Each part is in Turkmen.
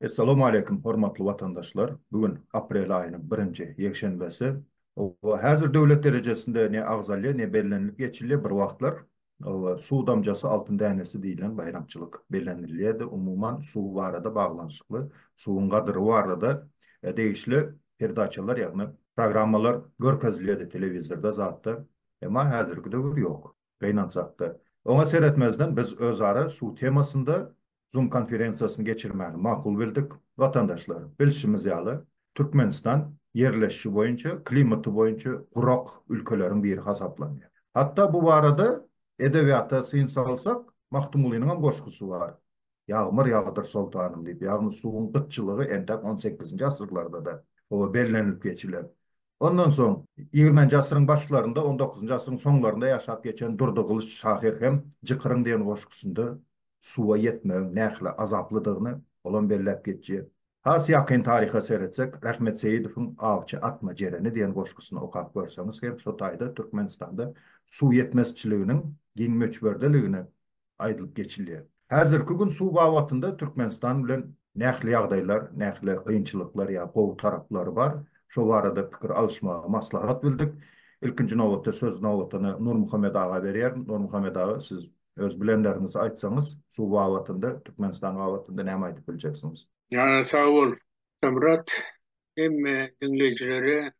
Assalamu alaikum, hormatly vatandaşlar. Bugün aprel ayının birinci yekşenbesi. Hazır devlet derecesinde ne agzalya ne bellenilip geçilye bir vaqtlar su damcası altın dänesi diýilen bayramçylyk bellenilýärdi. Umuman su barada baglanşykly, suwun gadyry barada degişli perdaçalar ýagny programmalar görkezilýärdi telewizorda zatda. Emma häzirgide ýok. Gynansak Ona seyretmezden biz özara su temasında Zoom konferensiyasını geçirmeni makul bildik. Vatandaşlar bilişimiz ýaly Türkmenistan yerleşişi boyunca, klimatı boyunca kurak ülkelerin biri hasaplanıyor. Hatta bu arada edebiyata sıyın salsak Mahtumulinin goşkusu var. Yağmur yağdır sultanım deyip. Yani suğun kıtçılığı entek 18. asırlarda da o bellenilip geçilen. Ondan soň 20-nji asyryň başlarında 19-njy asyryň soňlarynda ýaşap geçen Durdy Kılıç şahyr hem Jykyryň diýen goşgusynda suwa ýetmek nähili azaplydygyny olan belläp geçýär. Has ýakyn taryha seretsek Rahmet Seyidowyň Awçy atma jereni diýen goşgusyny okap görseňiz hem şu taýda Türkmenistanda su ýetmezçiliginiň giň möçberdeligini aýdylyp geçilýär. Häzirki gün su babatynda Türkmenistan bilen nähili ýagdaýlar, nähili kynçylyklar ýa gowy taraplary bar. Şu arada pikir alışma, maslahat bildik. İlkinci nowatda söz nowatını Nur Muhammed ağa berýär. Nur Muhammed ağa siz öz bilenlerinizi aýtsaňyz, su babatynda, Türkmenistan babatynda näme aýdyp biljeksiniz? Ya sağ ol Samrat. Hem dinleyicilere,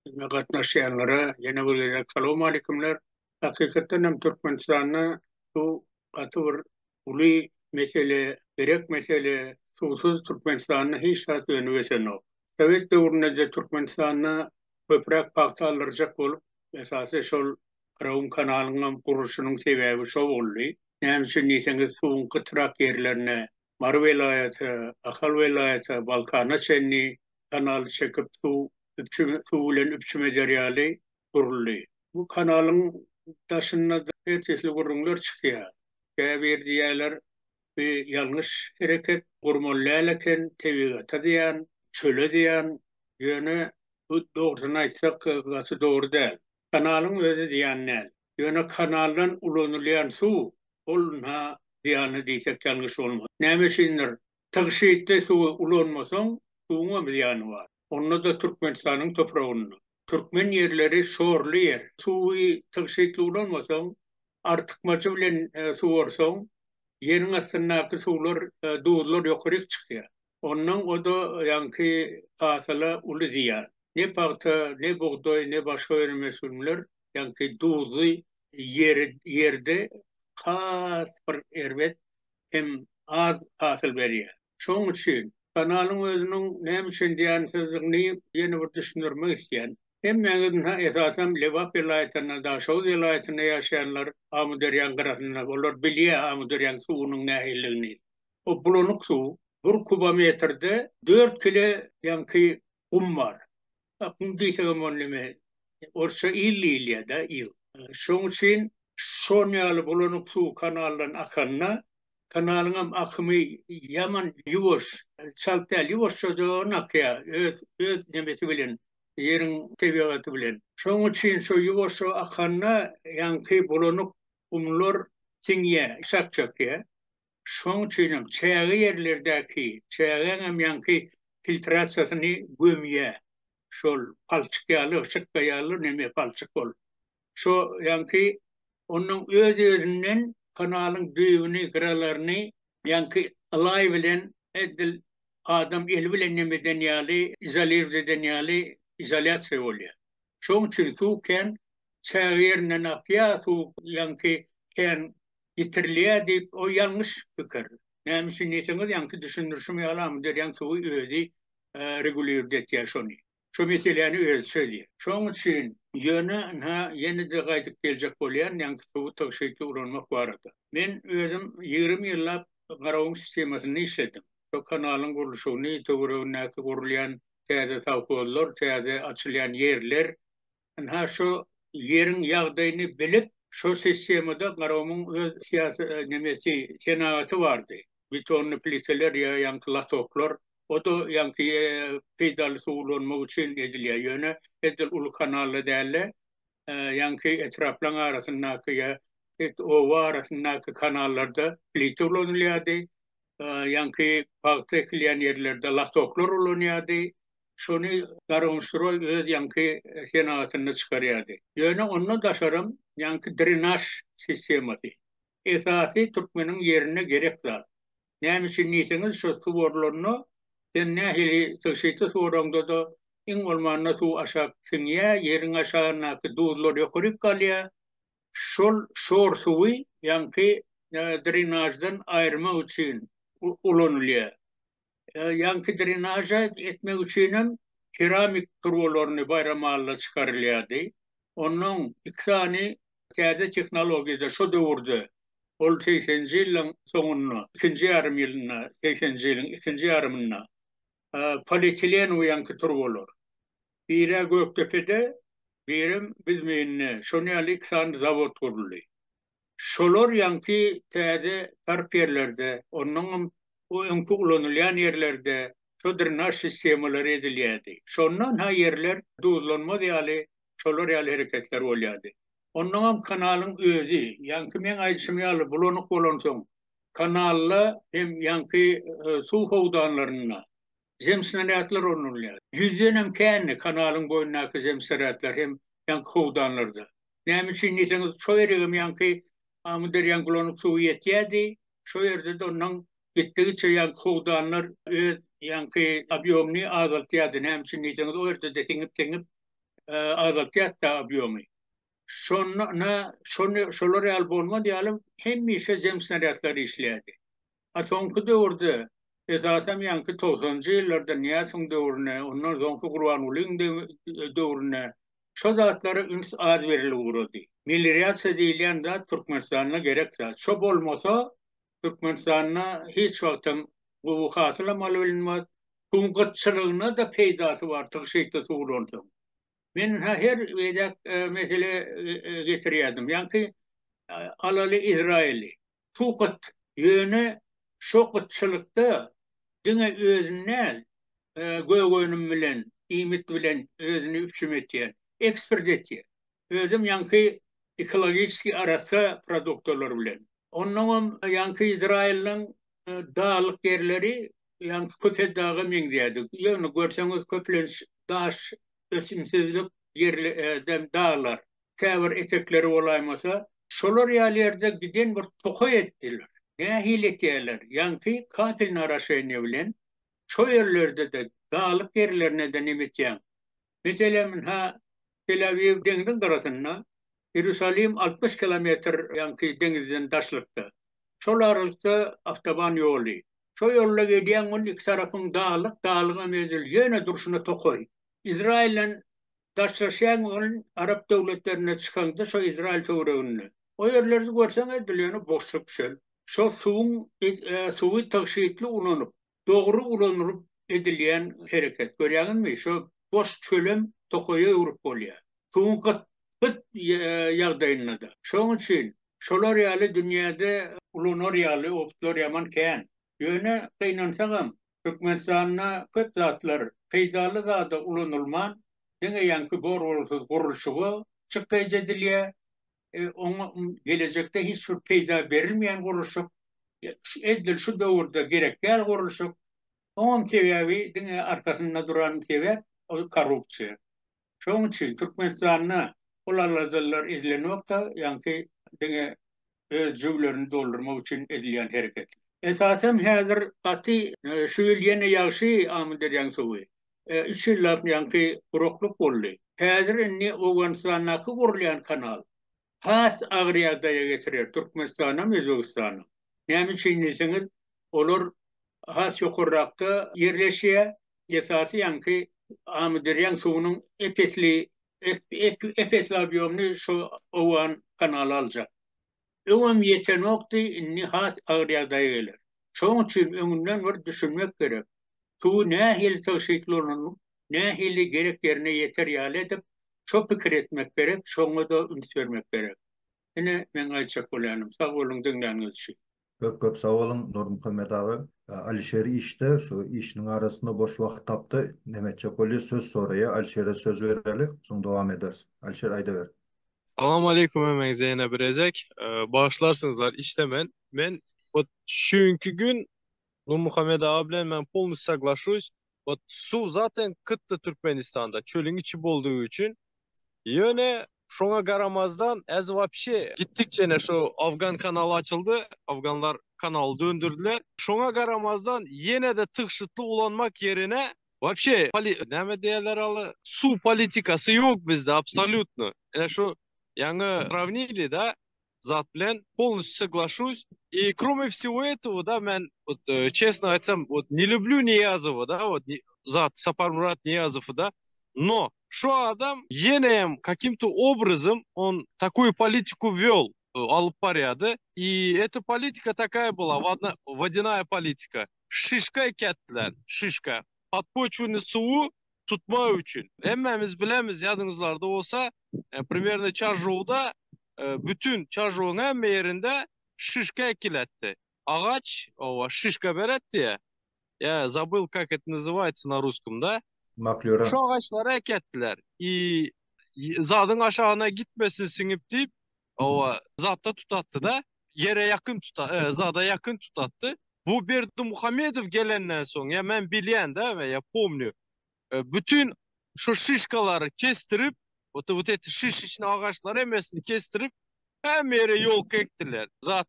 hem gatnaşýanlara ýene bir assalamu aleykumler. Hakikaten hem Türkmenistan'a su katı bir uly mesele, gerek mesele, susuz Türkmenistan'a hiç saat yönü ok. Sovet döwründe Türkmenistan'a köprek paksallarjak bolup, esasy şol Karaum kanalynyň gurulşynyň sebäbi şo boldy. Näme üçin diýseňiz suwun gytrak yerlerine Mar vilayeti, Ahal vilayeti, Balkana çenni kanal çekip su bilen üpçüme jaryaly guruldy. Bu kanalyň taşyna da ertesli gurulňlar çykýar. Käbir diýerler bir ýalňyş hereket gurmalylaken tebigata diýen, çöle diýen ýöne bu dogryny aýtsak gasy dogry däl. Kanalyň özü diýenler. Ýöne kanaldan ulanylýan su olna diýany diýsek ýalňyş bolmaz. Näme üçindir? Tygşytda suw ulanmasaň suwuna ziýany bar. Onda da Türkmenistanyň topragyny. Türkmen yerleri şorly yer. Suwy tygşytly ulanmasaň artykmaçy bilen suw borsaň yerin astynaky suwlar duzlar ýokaryk çykýar. Ondan o da ýanky asala uly ziýan. Ne paýta, ne bugdoy, ne başga bir mesuller ýanky duzy yerde has bir erbet hem az hasyl berýär. Şoň üçin kanalyň özüniň näme üçin diýen sözüni ýene bir düşündirmek isleýän. Hem meňe esasen Lewap vilayatyna da şol vilayatyna ýaşaýanlar Amuduryan garatyna bolar bilýär Amuduryan suwunyň nähilligini. O bulanyk suw 1 kubometrde 4 kilo ýanky bar. Aqyn diýsegem bolýar. Orça il da il. Şoň üçin şonýaly bulanyk suw kanaldan akanna kanalyň akymy ýaman ýuwaş, çaltyal ýuwaş jogaň akýar. Öz nemesi bilen, ýeriň tebigaty bilen. Şoň üçin şo ýuwaş akanna ýanky bulanyk umlar tiňe şakçakya. Şoň üçin çägi ýerlerdäki çägiň ýanky filtrasiýasyny gömýär. Şol palçykyaly, şykyaly neme palçyk bol. Şo ýanky onun özünden kanalyň düýbüni, giralaryny ýanky alay bilen edil adam el bilen nemeden ýaly, izolirden ýaly izolasiýa bolýar. Şoň üçin suwken çägi ýerinden akýar, suw ýanky ken ýitirilýär diýip o ýalňyş pikir. Näme üçin diýseňiz ýanky düşündirşim ýalam derýän suwy özü regulýar etýär şonu. Şo meseleni öz söylüyor. Şoň üçin ýene de gaýdyp geljek bolýan ýanky suw tygşytly ulanmak barada. Men özüm 20 ýyllap Garawun sistemasyny işledim. Şo kanalyň gurulşyny, töweregine gurulýan täze sawkollar, täze açylýan ýerler. Şo ýeriň ýagdaýyny bilip, şo sistemada Garawun öz siýasy nemesi senaty bardy. Betonly pliteler ýa-ýanky latoklar o da ýanky peýdaly suwlanmak üçin edilýär ýöne edil uly kanally däle ýanky etraplaryň arasyndaky ýa owa arasyndaky kanallarda plite ulanylýardy. yankı parkta ekleyen yerlerde latoklar olunuyordu. Şunu garımştırı öz yankı senatını çıkarıyordu. Yani onu daşarım yankı drenaj sistemati. Esası Türkmenin yerine gerek var. Nämişin niýetiňiz şu su borlaryny sen nähili töşeýte soramda da iň bolmanda su aşak siňýä, ýeriň aşagyna duzlar ýokuryk galýar. Şol şor suwy ýanky drenajdan aýyrmak üçin ulanylýar. Ýanky drenaja etmek üçin keramik turbolaryny bayramalla çykarylýardy. Onuň ikisini täze tehnologiýada şu döwürde ol 80-nji ýylyň soňuna, ikinji ýarym ýylyna, 80-nji ýylyň ikinji ýarymyna polietilen uyanky turbolar. Biri Göktepe'de, birim bizmeýinne. Şonu ýaly ikisini zawod kuruldy. Şolar ýanky täze tarp ýerlerde, onuň o öňkü ulanylýan ýerlerde şu drenaj sistemleri edilýärdi. Şondan ha ýerler duzlanma ýaly, şolar ýaly hereketler bolýardy. Ondan kanalın özü, yankı men aýdyşym ýaly bulanyk bolan soň kanalla hem yankı su howdanlaryna zemsinaratlar onulýar. Yüzden hem känni kanalın boýundaky zemsinaratlar hem yankı howdanlarda. Näme üçin diýseniz, şo ýerem yankı amyder yankı bulanyk suwy ýetýärdi. Şo ýerde de onuň gitdigiçe yankı howdanlar öz yankı obýomny azaltýardy. Näme üçin diýseniz, o ýerde de teňip azaltýardy obýomy. Şolar ýaly bolmady ýaly hemmişe zemsinaratlar işlerdi. Soňky döwürde esasam ýanky 90-njy ýyllarda näçe döwrüne, ondan soňky Gurbanulyň döwrüne şo zatlary üns az berilip urady. Milliyetiýasiýa diýilen zat Türkmenistana gerek zat. Şo bolmasa Türkmenistana hiç wagtym bu hasylamaly bilinmez. Tuňgatçylygyna da peýdasy bar, tyşeýte suwlansa. Men her weda mesele getirýärdim. Ýanky alaly İsraili. Tuqat ýöne şoqatçylykda diňe özüne göýgönüm bilen, iýmit bilen özüni üçüm etýär, ekspert etýär. Özüm ýanky ekologiski arasa produktorlar bilen. Ondan ýanky İsrailniň dağlyk ýerleri ýanky köpet dağı meňdädi. Ýöne görseňiz köplenç daş ösümsizlik yerli dağlar, käbir etekleri olaýmasa, şolar ýaly giden bir tokoy etdiler. Nähil etýärler? Ýanky kapil naraşaýny bilen şo ýerlerde de dağlyk ýerlerine de nimetýän. Meselem Tel Aviv deňiziň garasyna Ýerusalim 60 kilometr ýanky deňizden daşlykda. Şol aralykda awtoban ýoly. Şo ýolda gedýän ol iki tarapyň dağlyga mezil ýöne durşuna tokoy. İsrail'den daşlaşan olan Arap devletlerine çıkanda şu İsrail töwregini. O yerleri görseňiz diýeni boşluk şol. Şu suwy taşyýytly ulanyp, dogry ulanyp edilýän hereket. Görýäňizmi? Şu boş çölem tokoýa urup bolýar. Suwun gyt ýagdaýynda da. Şoň üçin şolar ýaly dünýäde ulanar ýaly oplar ýaman kän. Ýöne gynansaňam Türkmenistana köp zatlar peýdaly zada ulanylman, diňe ýanky borulsuz gurulşugy çykdyj edilýär. Oňa gelecekde hiç bir peýda berilmeýän gurulşuk edil şu döwürde gerek gel gurulşuk. Oňam sebäbi diňe arkasynda duran sebäp korrupsiýa. Şoň üçin Türkmenistanyň olalajlar izlenmekde, ýanky diňe öz jüwlerini doldurmak üçin edilýän hereket. Esasem häzir gaty şu ýyl ýene ýagşy amyder ýan suwy. 3 ýyllap ýanky gurukluk boldy. Häzir inni Owganistanyňky gurulýan kanal has Agriýadaýa getirer Türkmenistana, Özbegistana. Näme üçin diýseňiz, olar has ýokurrakda ýerleşýär. Esasy ýanky amyder ýan suwynyň epesli obýomny şu Owan kanaly aljak. Öňem ýetenokdy inni has Agriýadaýa geler. Şoň üçin öňünden bir düşünmek gerek. Suwy nähili taşyýytly ulanyp, nähili gerek ýerine ýeter ýaly edip, şo pikir etmek gerek, şoňa da üns bermek gerek. Ine men aýtjak bolanym. Sag bolun diňläňiz üçin. Köp sağ olun Nurmuhammed abi. Alişer işte şu işinin arasında boş vakit taptı. Mehmetçik Oli söz soruya Alişer'e söz verelim. Sonra devam ederiz. Alişer ayda ver. Assalamu alaikum hemen Zeynep Rezek. Bağışlarsınızlar işte ben o şünkü gün Ну, Muhammed abi bilen ben полностью соглашусь. Вот su zaten kıttı Türkmenistan'da çölün içi olduğu için. Yöne şuna garamazdan ez vapşe gittikçe ne şu Afgan kanalı açıldı. Afganlar kanalı döndürdüler. Şuna garamazdan yine de tıkşıtlı ulanmak yerine vapşe ne diyorlar alı su politikası yok bizde абсолютно. Yani şu yani сравнили да зат bilen полностью соглашусь. И кроме всего этого, да, мен вот, честно айтсам, вот не люблю Ниязова, да, вот зат Сапармурат Ниязов, да, но şu adam yine каким-то образом он такую политику вел, алып баряды. И эта политика такая была, водяная политика. Шишка кеттілер, шишка. Подпочвенный суы tutma için. Emmemiz bilemiz yadınızlarda olsa примерно Çarjou'da bütün Çarjou'nun emme yerinde шишка ekiletti. Ağaç, o шишка beretti ya. Я забыл, как это называется на русском, да? Maklora. Şu ağaçları ekettiler. Zadın aşağına gitmesin sinip deyip o zatta tutattı da yere yakın zada yakın tutattı. Bu Berdi Muhamedov gelenden sonra ya ben bilen de ve ya помню. Bütün şu şişkaları kestirip вот эти şiş ağaçlar emesini kestirip hem yere yol ektiler. Zat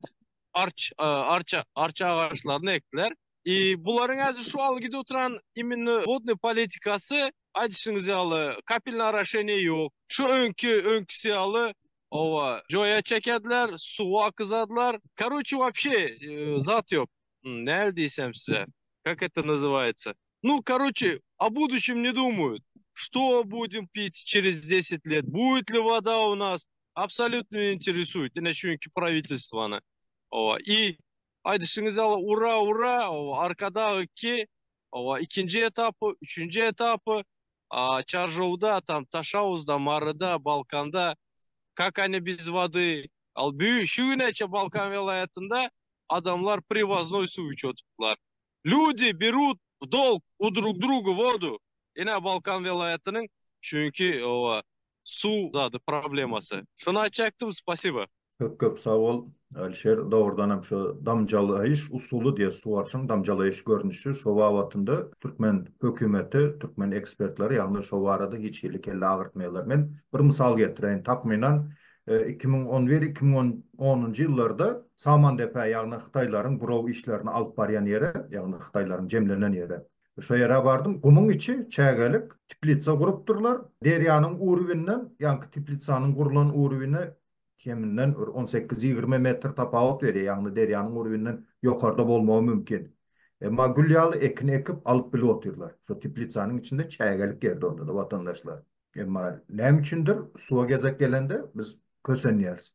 arça ağaçlarını ektiler. Buların azı şu algıda oturan именно водный politikası açışınız yalı kapilin araşeni yok. Şu önküsü yalı ova joya çekediler, su akızadılar. Короче, вообще zat yok. Ne diysem size? Как это называется? Ну, короче, о будущем не думают. Что будем пить через 10 лет? Будет ли вода у нас? Абсолютно не интересует. Иначе правительство. И Aydışınız ala ura ura o arkada ki o ikinci etapı, üçüncü etapı Çarjou'da tam Taşavuz'da, Marı'da, Balkan'da как они без воды. Al şu güneşe Balkan vilayetinde adamlar привозной su içiyorlar. Люди берут в долг у друг друга воду. Yine Balkan vilayetinin çünkü o su zadı probleması. Şunu açacaktım, spasiba. Çok köp sağ ol Alişer. Doğrudan hem şu damcalayış usulu diye suvarşın damcalayış görünüşü şu vavatında Türkmen hükümeti, Türkmen ekspertleri yani şu arada hiç iyilik elle ağırtmıyorlar. Ben bir misal getireyim. Takminen 2011-2010 yıllarda Samantepe yani Xitayların burov işlerini alıp barayan yere yani Xitayların cemlenen yere. Şu yere vardım. Kumun içi çaygalık tiplitsa kurup durlar. Deryanın uğruvinden yani tiplitsanın kurulan uğruvine keminden 18-20 metre tapavut veriyor. Yani deryanın uğruvinden yukarıda olmağı mümkün. Ama gülyalı ekini ekip alıp bile oturuyorlar. Şu tiplitsanın içinde çaygalık geldi onda da vatandaşlar. Ama ne içindir? Suya gezek gelende biz köseniyoruz.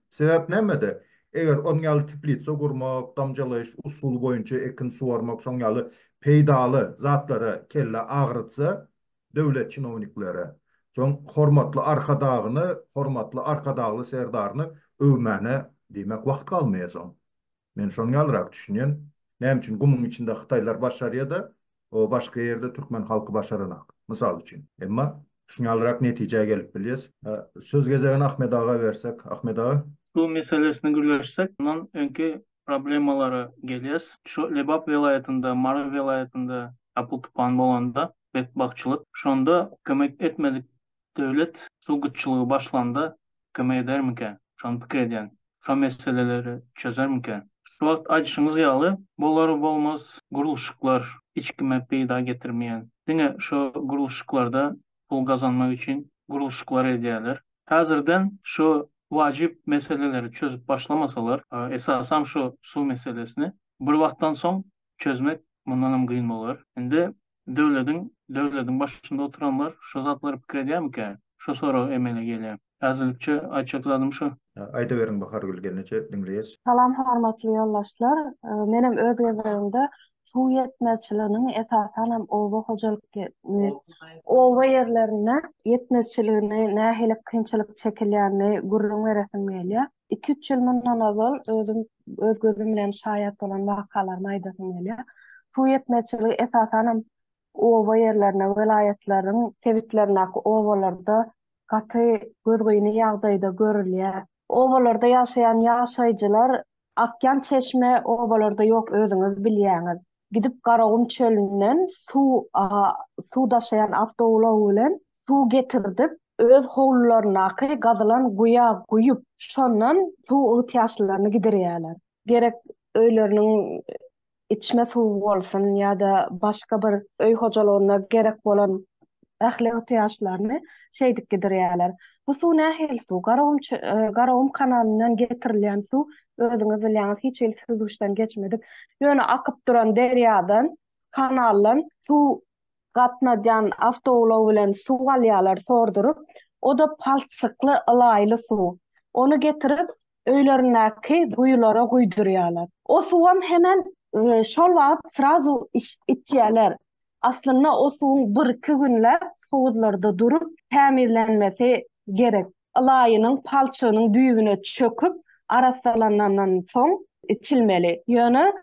Sebep nemede? Eğer on yalı tiplitsa kurmak, damcalayış, usul boyunca ekin suvarmak, son yalı peydalı zatlara kelle ağrıtsa devlet çinovnikleri son hormatlı arka dağını serdarını övmene demek vakt kalmayasın. Men şonu yalırak düşünüyen. Nem için gumun içinde Xitaylar başarıya da o başka yerde Türkmen halkı başarınak. Misal için. Ama şunu yalırak neticeye gelip biliyiz. Söz gezeyen Ahmet Ağa'ya versek. Ahmet Ağa. Bu meselesini gürleşsek, bundan önkü problemalara geleceğiz. Şu Lebap vilayetinde, Marı vilayetinde apıl tupan bolanda, bakçılık. Şonda kömek etmedik devlet su gıtçılığı başlandı. Kömek eder miken? Şonu fikir ediyen. Şu meseleleri çözer miken? Şu vakt acışımız yağlı. Bolları bolmaz guruluşuklar hiç kime peyda getirmeyen. Yine şu guruluşuklarda pul kazanmak için guruluşuklar ediyorlar. Hazırdan şu vacip meseleleri çözüp başlamasalar, esasen şu su meselesini bir vakittan son çözmek bundan kıyın olur. Şimdi devletin başında oturanlar şu zatları fikir ediyor mu ki? Şu soru emele geliyor. Hazırlıkçı açıkladım şu. Ayda verin bakar gülgenece dinleyiz. Salam hormatly yoldaşlar. Menem öz gezerimde su yetmezçiliğinin esasen hem ova hocalık ova yerlerine yetmezçiliğine nähili kynçylyk çekilýärni gurrun veresim gelýär. 2-3 ýyl mundan awal öz gözüm bilen şaýat bolan wakalarmy aýdasym gelýär. Su yetmezçiligi esasen hem ova yerlerine, welaýetlaryň sebitlerine, ovalarda gaty gözgüýni ýagdaýda görülýär. Ovalarda yaşayan yaşayıcılar Akyan çeşme obalarda yok özüňiz bilýäňiz. Gidip Garagum çölünden su daşayan avtogulaw bilen su getirdip öz howlularına gazylan guýa guýup şondan su ihtiýaçlaryny giderýärler. Gerek öýleriniň içme suwu bolsun ýa-da başga bir öý hojalagyna gerek bolan ähli ihtiýaçlaryny şeýdik giderýärler. Bu su nähil su? Garagum kanalyndan getirilýän su özüňiz bilýäňiz hiç el süzgüçden geçmedik. Ýöne akyp duran derýadan, kanaldan su gatnajan avtogulaw bilen su alýarlar sordurup, o da palçykly, ylaýly su. Onu getirip öýlerindäki guýulara guýdurýarlar. O suwam hemen şol wagt srazu içýärler. Aslında o suwun bir-iki günläp howuzlarda durup tämirlenmesi gerek. Ylaýynyň palçygynyň düýbüne çöküp arasalanandan soň içilmeli. Ýöne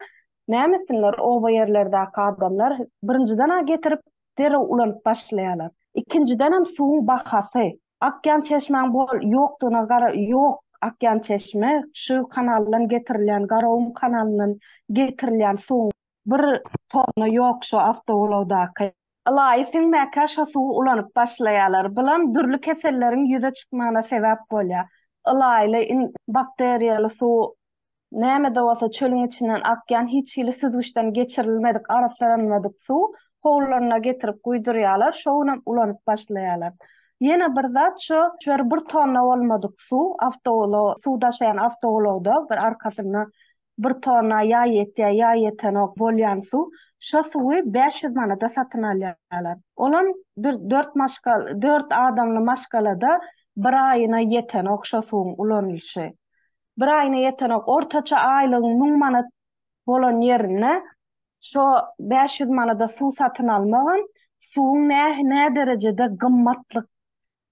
nämesinler o ýerlerdäki adamlar birinciden getirip dere ulanyp başlaýarlar. İkinciden hem suwun bahasy. Akyan çeşmeň bol ýokdugyna gara ýok akyan çeşme şu kanaldan getirilýän Garagum kanalyndan getirilýän suw bir tonu ýok şu avtogulawdaky. Ylaýsyň mäkä şu suw ulanyp başlaýarlar. Bilen dürli keselleriň ýüze çykmagyna sebäp bolýar. Ylaýly bakteriýaly suw näme de bolsa çölüň içinden akyan hiç hili süzgüçden geçirilmedik, arasalanmadyk suw howlaryna getirip guýdurýarlar, şoňam ulanyp başlaýarlar. Ýene bir zat şu bir tonna bolmadyk suw avtogulaw suw daşayan avtogulawda bir arkasyna bir tonna ýa ýetenok bolýan suw şu suwy 500 manata satyn alýarlar. Olan bir 4 adamly maşgalada bir aýyna ýetenok şu suwun ulanyşy. Bir aýyna ýetenok ortaça aýlygyň 1000 manat bolan ýerine şu 500 manada suw satyn almagan suwun ne derejede gymmatlyk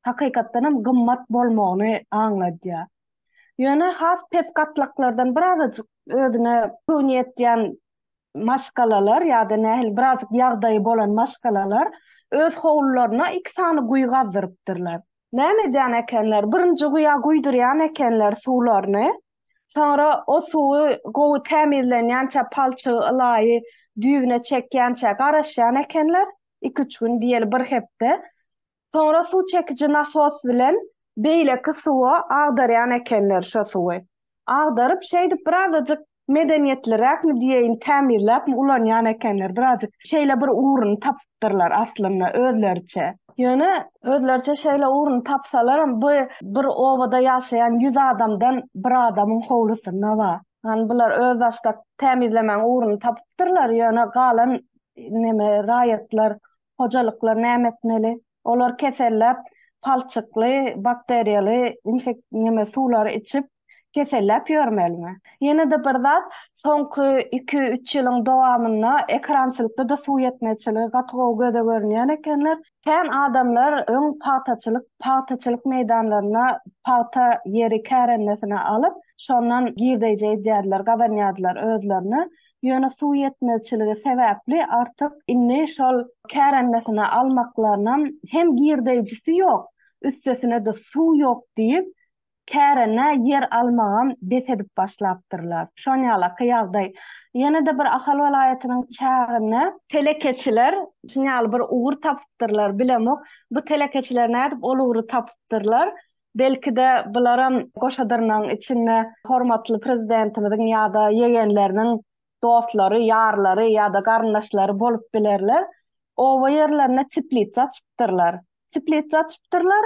hakykatdan hem gymmat bolmagyny aňladýar. Ýöne has peskatlaklardan birazajyk özüne köňetýän maşgalalar ýa-da nähil birazjyk ýagdaýy bolan maşgalalar öz howlularyna iki sany guý gazdyrypdyrlar. Näme diýen ekenler? Birinji guýa guýdurýan ekenler suwlaryny. Sonra o suwy gowy tämirlenýänçe palçy, ylaýy düýbüne çekýänçe garaşýan ekenler. 2-3 gün diýeli bir hepde. Sonra su çekici nasos bilen beýleki suwa agdarýan ekenler şo suwy. Agdaryp şeýdip birazajyk medeniýetliräk mi diýeýin tämirläp ulanýan ekenler. Birazajyk şeýle bir urun tapdyrlar aslynda özleriçe. Ýöne özlerçe şeýle urun tapsalar bir owada ýaşaýan 100 adamdan bir adamyň howlusynda bar. Yani bular öz başda tämirlemäň uruny tapdyrlar. Ýöne galan raýatlar, hojalyklar näme etmeli? Olar kesellep palçykly, bakteriýaly suwlary içip kesellep ýörmelimi? Ýene de bir zat soňky 2-3 ýylyň dowamynda ekrançylykda da suw ýetmeçiligi gatgaw göze görünýän ekenler. Ken adamlar öň paýtaçylyk meýdanlaryna paýta ýeri kärennesine alyp şondan girdeýje edýärler, gazanýardylar özlerini. Ýöne suw ýetmeçiligi sebäpli artık inni şol kärennesine almaklaryndan hem girdeýjisi ýok, üstesine de suw ýok diýip kärene yer almagan besedip başlapdyrlar. Şonýala ýagdaý. Ýene de bir Ahal welaýatynyň çägine telekeçiler şonýaly bir ugur tapdyrlar bilemok. Bu telekeçiler nädip ol ugry tapdyrlar. Belki de bularam goşadyrnyň içinde hormatly prezidentimiziň ýa-da ýegenleriniň dostlary, ýarlary ýa-da garyndaşlary bolup bilerler. O ýerlerine çiplitsa açypdyrlar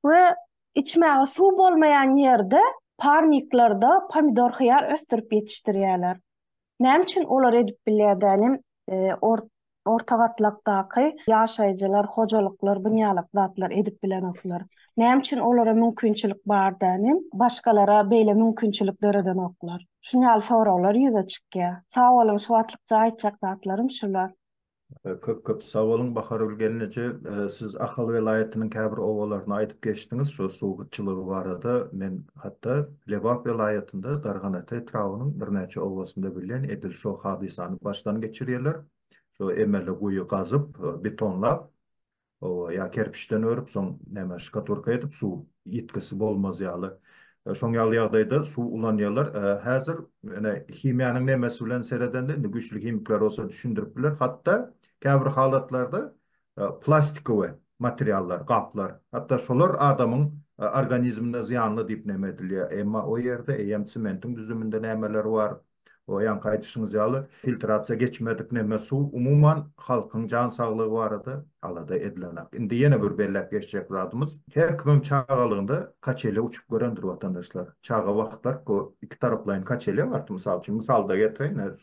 we içmäge suw bolmaýan ýerde parniklarda pomidor hyýar östürip ýetişdirýärler. Näme üçin olar edip bilýärdinim? Orta gatlakdaky ýaşaýjylar, hojalyklar, bünýalyk zatlar edip bilenoklar. Näme üçin olara mümkinçilik bardanym? Başgalara beýle mümkinçilik döreden oklar. Şunýaly soraglar ýüze çykýar. Sag bolun, şuwatlykça aýtjak zatlarym şular. Köp sağ olun Bahar gelnece siz Ahal welaýatynyň käbir owalaryny aýdyp geçdiňiz. Şo suwgutçylygy barada men hatda Lebap welaýatynda Darganata etrawynyň birnäçe owasynda bilen edil şo hadisany başdan geçirýärler. Şo emeli guýy gazyp betonlap ýa kerpiçden örüp soň näme şkaturka edip suw ýetkisi bolmaz ýaly Şoň ýaly ýagdaýda suw ulanýarlar. Häzir himiýanyň nämesi bilen seredende güçlü himikler olsa düşündirip biler. Hatda käbir halatlarda plastikowe materiallar, gaplar. Hatda şolar adamyň organizmine ziyanly diýip nemedilýär. Emma o ýerde eýem sementiň düzüminde nämeler bar. O ýan gaýdyşyňyz ýaly filtrasiýa geçmedik näme suw umuman halkyň jan saglygy barada alada edilenak. Indi ýene bir bellep geçjek zatymyz. Her kim çağalygynda kaçele uçup görendir watandaşlar. Çağa wagtlar iki taraplaryň kaçele bardy mysal üçin. Misalda getireýin.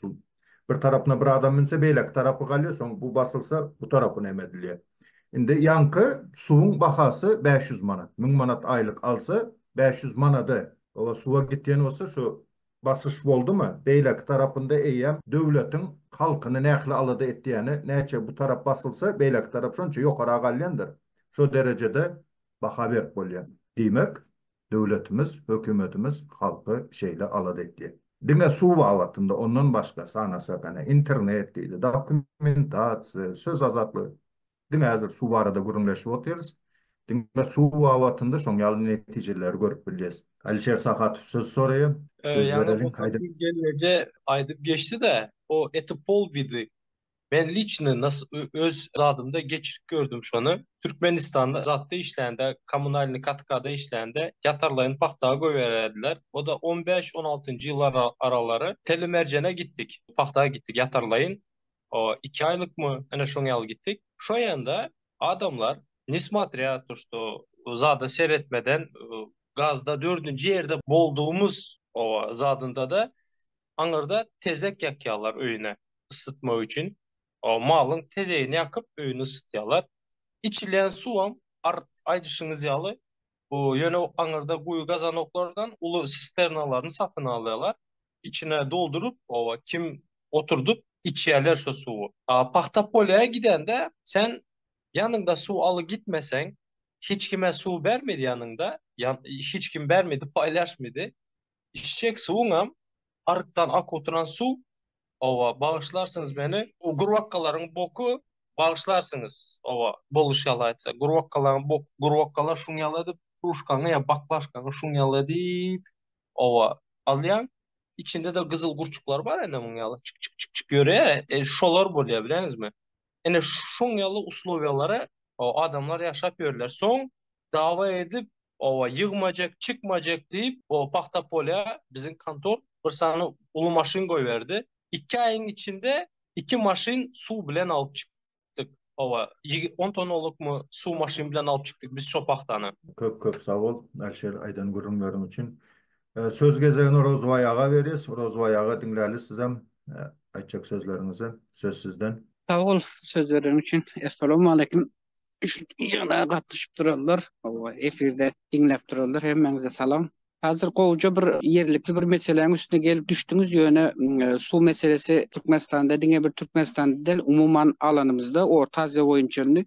Bir tarapyna bir adam minse beýlek tarapy galýar, soň bu basylsa bu tarapy nemedilýär. Indi ýanky suwuň bahasy 500 manat. 1000 manat aýlyk alsa 500 manady. O suwa gitýän bolsa şu basış boldumy? Beýlek tarapynda eýem döwletiň halkyny nähili alada etdiýäni, näçe bu tarap basylsa beýlek tarap şonça ýokara galýandyr. Şo derejede baha berip bolýar. Diýmek, döwletimiz, hökümetimiz halky şeýle alada etdi. Diňe suw awatynda ondan başga sana internet diýdi, dokumentasiýa, söz azatlygy. Diňe häzir suw barada gürünleşip otyarys. Diňe suw awatynda şoň ýaly netijeleri görüp bilýäs. Alişer Sahat söz soraýar. Söz Yani verelim. o Haydi. gelece aydıp geçti de o Etipol bidi. Ben liçni nasıl öz zadımda geçirip gördüm şonu. Türkmenistan'da zatta işlende, kommunalni katkada işlende yatarlayın pahtağa koyverdiler. O da 15-16. yıllar araları Telemercen'e gittik. Pahtağa gittik yatarlayın. O 2 aylık mı? Ana şoň ýaly gittik. Şo ýanda adamlar nismatriya tuştu zada seyretmeden gazda 4-nji ýerde bolduğumuz o zadında da aňyrda tezek ýakýarlar öýüne ısıtma üçin. O malyň tezeýini ýakyp öýüni ısıtýarlar. İçilen suwam aýdyşyňyz ýaly o ýöne aňyrda guýu gazanoklardan uly sisternalaryny satyn alýarlar. İçine doldurup o kim oturdup içýärler şo suwu. Paxta polya gidende sen yanında su alı gitmesen hiç kime su bermedi yanında. Hiç kim bermedi, paylaşmadı. İçecek suwuňam arıktan ak oturan su. Ova bağışlarsınız beni. O gurvakkaların boku bağışlarsınız. Ova boluşýaly aýtsa. Gurvakkaların boku, gurvakkalar şuň ýaladyp, kruşkany ya baklaşkany şuň ýaladyp ova alýan. İçinde de gyzyl gurçuklar bar ene muň ýaly. Çık çık çık çık göre. Şolar bolýar bileňizmi? Ene şoň ýaly uslowiýalary o adamlar ýaşap ýörler. Soň dawa edip o ýygmajak, çykmajak diýip o paxta polya bizim kantor bir sany uly maşyn goýberdi. 2 aýyň içinde 2 maşyn suw bilen alyp çykdyk. Owa 10 tonolukmy suw maşyn bilen alyp çykdyk biz şo paxtany. Köp sag bol Alişer aýdan görünmelerim üçin. Söz gezegini Rozbay ağa berýäs. Rozbay ağa diňläli sizem aýtjak sözleriňizi söz sizden. Sağ ol söz veren için. Assalamu alaikum. Ýa gatnaşyp durarlar. Efirde dinläp durarlar. Hemmeňize salam. Hazır gowja bir ýerlikli bir meseleň üstüne gelip düşdüňiz ýöne suw meselesi Türkmenistanda diňe bir Türkmenistanda del umuman alanymyzda Orta Aziýa boýunça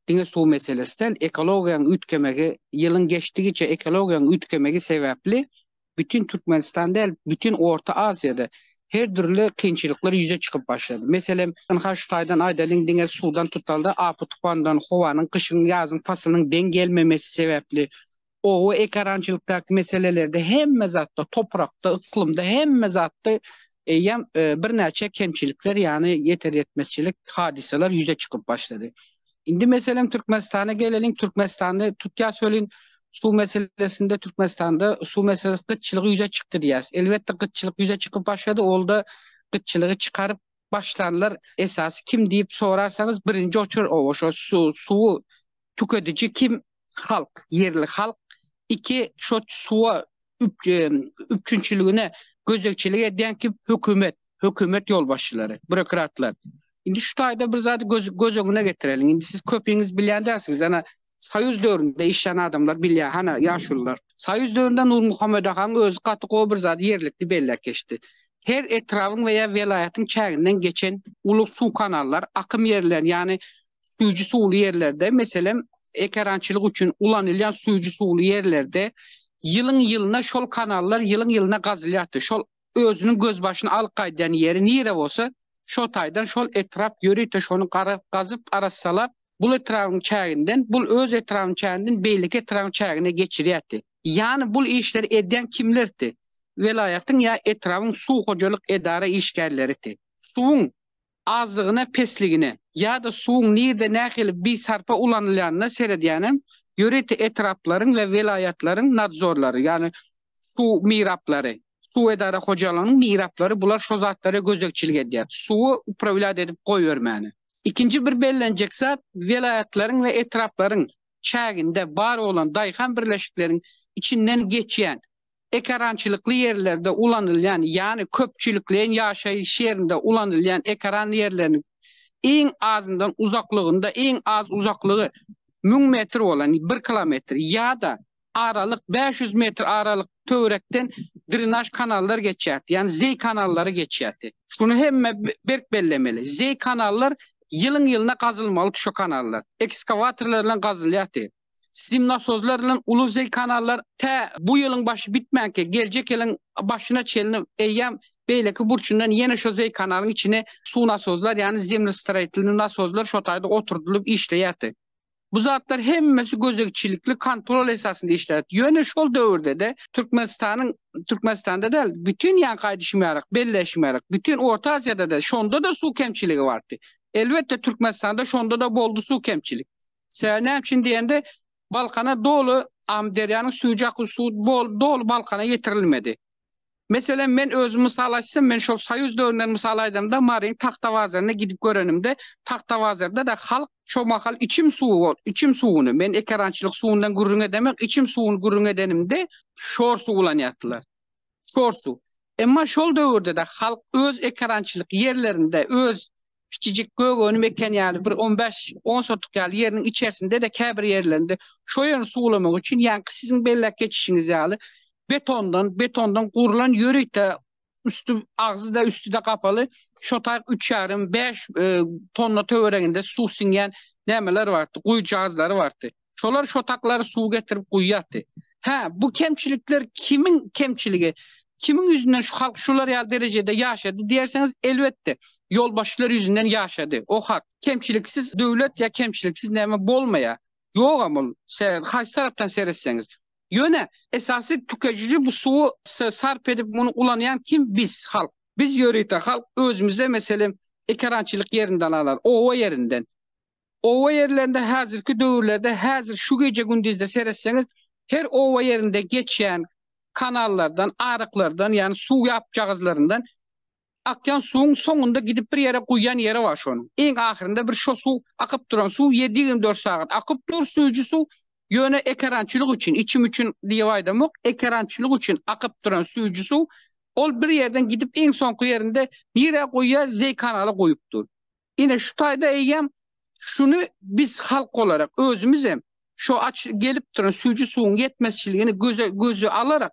diňe suw meselesi del ekologiýaň ütkemegi ýylyň geçdigiçe ekologiýaň ütkemegi sebäpli bütün Türkmenistan del bütün Orta Aziýada her türlü kynçylyklar ýüze çykyp başlady. Meselem şu taýdan aýdalyň diňe suwdan tutalda apy tupandan howanyň kyşyň ýazyň fasylynyň deň gelmemesi sebäpli o ekarançylykdaky meselelerde hemme zatda toprakda, iklymda hemme zatda bir näçe kemçilikler ýani ýeter ýetmezçilik hadiseler ýüze çykyp başlady. Indi meselem Türkmenistana geleliň Türkmenistany tutýa söylin suw meselesinde Türkmenistanda suw meselesi gıtçılığı ýüze çykdy diýäs. Elbetde gıtçılık ýüze çykyp başlady. Olda gıtçılığı çykaryp başlanlar esas kim diýip sorarsaňyz birinji oçur şo suwu tüketici kim? Halk, yerli halk. 2 şo suwa üpçünçiligine gözekçilik edýän kim? Hökümet ýolbaşçylary, bürokratlar. Indi şu taýda bir zat gözegine getirelim. Indi siz köpüňiz bilýändirsiniz. Ana Soýuz döwründe işleyen adamlar bilýär, hana ýaşullar. Soýuz döwründe Nur Muhammed Ahan öz gaty bir zat ýerlikli bellek geçdi. Her etrawyň weýa welaýatyň çäginden geçen uly suw kanallar, akym ýerler, ýani suwjy suwly ýerlerde, meselem ekarançylyk üçin ulanylýan suwjy suwly ýerlerde ýylyň ýylyna şol kanallar ýylyň ýylyna gazylýardy. Şol özüniň göz başyna alqaýdan ýeri nire bolsa, şo taýdan şol etrap ýörüýte şonu gazyp arassalap, bul etrawyň çäginden, bul öz etrawyň çäginden beýlik etrawyň çägine geçirýärdi. Yani bu işleri eden kimlerdi? Velayatın ya etrafın su hocalık edara işgalleridir. Suun azlığına, pesligine ya da suun nirde nähili bir sarpa ulanılanına seyrediyanem yöreti etrafların ve velayatların nadzorları yani su mirapları, su edara hocalarının mirapları bular şu zatlara gözekçilik edýär. Suwu upravlat edip goýbermäni. İkinci bir bellenjek zat velayatların ve etrafların çäginde bar olan daýhan birleşiklerin içinden geçýän ekarançılıklı yerlerde ulanılan yani köpçülüklerin yaşayış yerinde ulanılan ekaran yerlerinin en azından uzaklığında en az uzaklığı 1000 metre olan 1 kilometre ya da aralık 500 metre aralık törekten drenaj kanallar geçýärdi. Yani Z kanalları geçýärdi. Şunu hemme berk bellemeli. Z kanallar yılın yılına kazılmalı şu kanallar. Ekskavatorlarla kazılýardy. Simnasozlarla ulu Z kanallar bu yılın başı bitmänke gelecek yılın başına çelinip eyyam beyleki burçundan yine şu Z kanalın içine su nasozlar yani zemlistreitli nasozlar şu tayda oturdulup işleyýärdi. Bu zatlar hemmesi gözekçilikli kontrol esasında işler. Yöne şol dövrde de Türkmenistan'da da bütün yan kaydışmayarak, belleşmeyerek, bütün Orta Asya'da da şonda da su kemçiliği vardı. Elbette Türkmenistan'da şonda da boldu su kemçilik. Sen için diyende Balkan'a dolu Amderyanın suyucak su dolu Balkan'a getirilmedi. Mesela men özümü salaşsam, men şol Sayuz dövründen misalaydamda Marin Tahtavazarına gidip görenimde Tahtavazarda da halk şomakal içim suunu, men ekarançılık suundan gurrun edemek, içim suunu gurrun edenimde şor su ulaniyattılar. Şor su. Emma şol dövrde de halk öz ekarançılık yerlerinde, öz küçücük göğönü mekan yani bir 15-10 sotuk yani yerinin içerisinde de kebir yerlerinde şoyan su ulamak için yani sizin bellek geçişiniz yani betondan kurulan yörükte ağzı da üstü de kapalı şotak 3,5 tonla töwereginde su singen nemeler vardı, kuyu cihazları vardı. Şolar şotakları su getirip kuyuyattı. Bu kemçilikler kimin kemçiliği? Kimin yüzünden şu halk şular ya derecede yaşadı diyerseniz elbette yolbaşçılar yüzünden yaşadı. O hak. Kemçiliksiz devlet ya kemçiliksiz neme bolmaya. Yok ama karşı taraftan seyretseniz. Yöne esası tüketici bu suyu sarp edip bunu ulanyan kim? Biz halk. Biz yörüte halk özümüzde mesela ekarançılık yerinden alar. Ova yerinden. Ova yerlerinde hazırki dövrlerde hazır şu gece gündüzde seyretseniz her ova yerinde geçen kanallardan, arıklardan yani su yapacağızlarından akyan suyun sonunda gidip bir yere koyan yere var şunun. En ahirinde bir şu su akıp duran su 7-24 saat akıp dur suyucu su yöne ekarançılık için, içim için diye vaydam yok. Ekarançılık için akıp duran suyucu su ol bir yerden gidip en sonki yerinde nereye koyuyor? Z kanalı koyuptur. Yine şu tayda eyyem şunu biz halk olarak özümüze şu gelip duran suyucu suyun yetmezçiliğini gözü alarak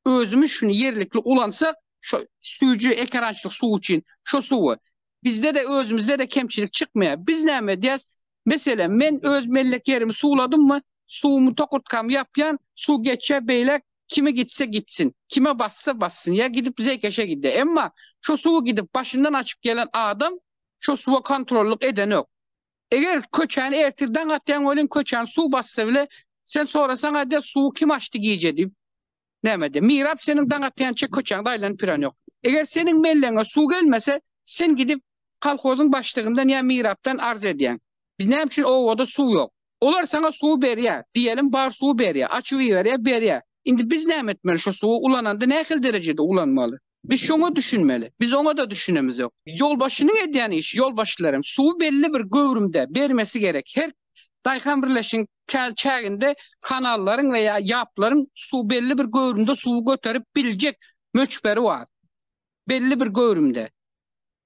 özümüz şunu yerlikli ulansak şu suyucu ekarançılık su için şu suyu bizde de özümüzde de kemçilik çıkmaya. Biz ne mediyaz? Mesela ben öz mellek yerimi suuladım mı suumu tokurtkam yapyan su geçe beylek kime gitse gitsin. Kime bassa bassın ya gidip zeykeşe gide. Ama şu suyu gidip başından açıp gelen adam şu suyu kontrollük eden yok. Eğer köçeni ertirden atyan olun köçen su bassa bile sen sorasan hadi suyu kim açtı giyeceğim. Nemede. Mirap senin dangatyan çek köçen daylan piran yok. Eğer senin mellene su gelmese sen gidip kalkozun başlığından ya miraptan arz ediyen. Biz ne için ovada su yok. Olar sana su beriye. Diyelim bar su beriye. Açıvı veriye beriye. Şimdi biz ne etmeli şu suyu ulananda ne kadar derecede ulanmalı? Biz şunu düşünmeli. Biz ona da düşünemiz yok. Yolbaşının ediyen iş, yolbaşıların suyu belli bir gövrümde vermesi gerek. Her Dayhan birleşin çağında kanalların veya yapların su belli bir gövrümde suyu götürüp bilecek möçberi var. Belli bir gövrümde.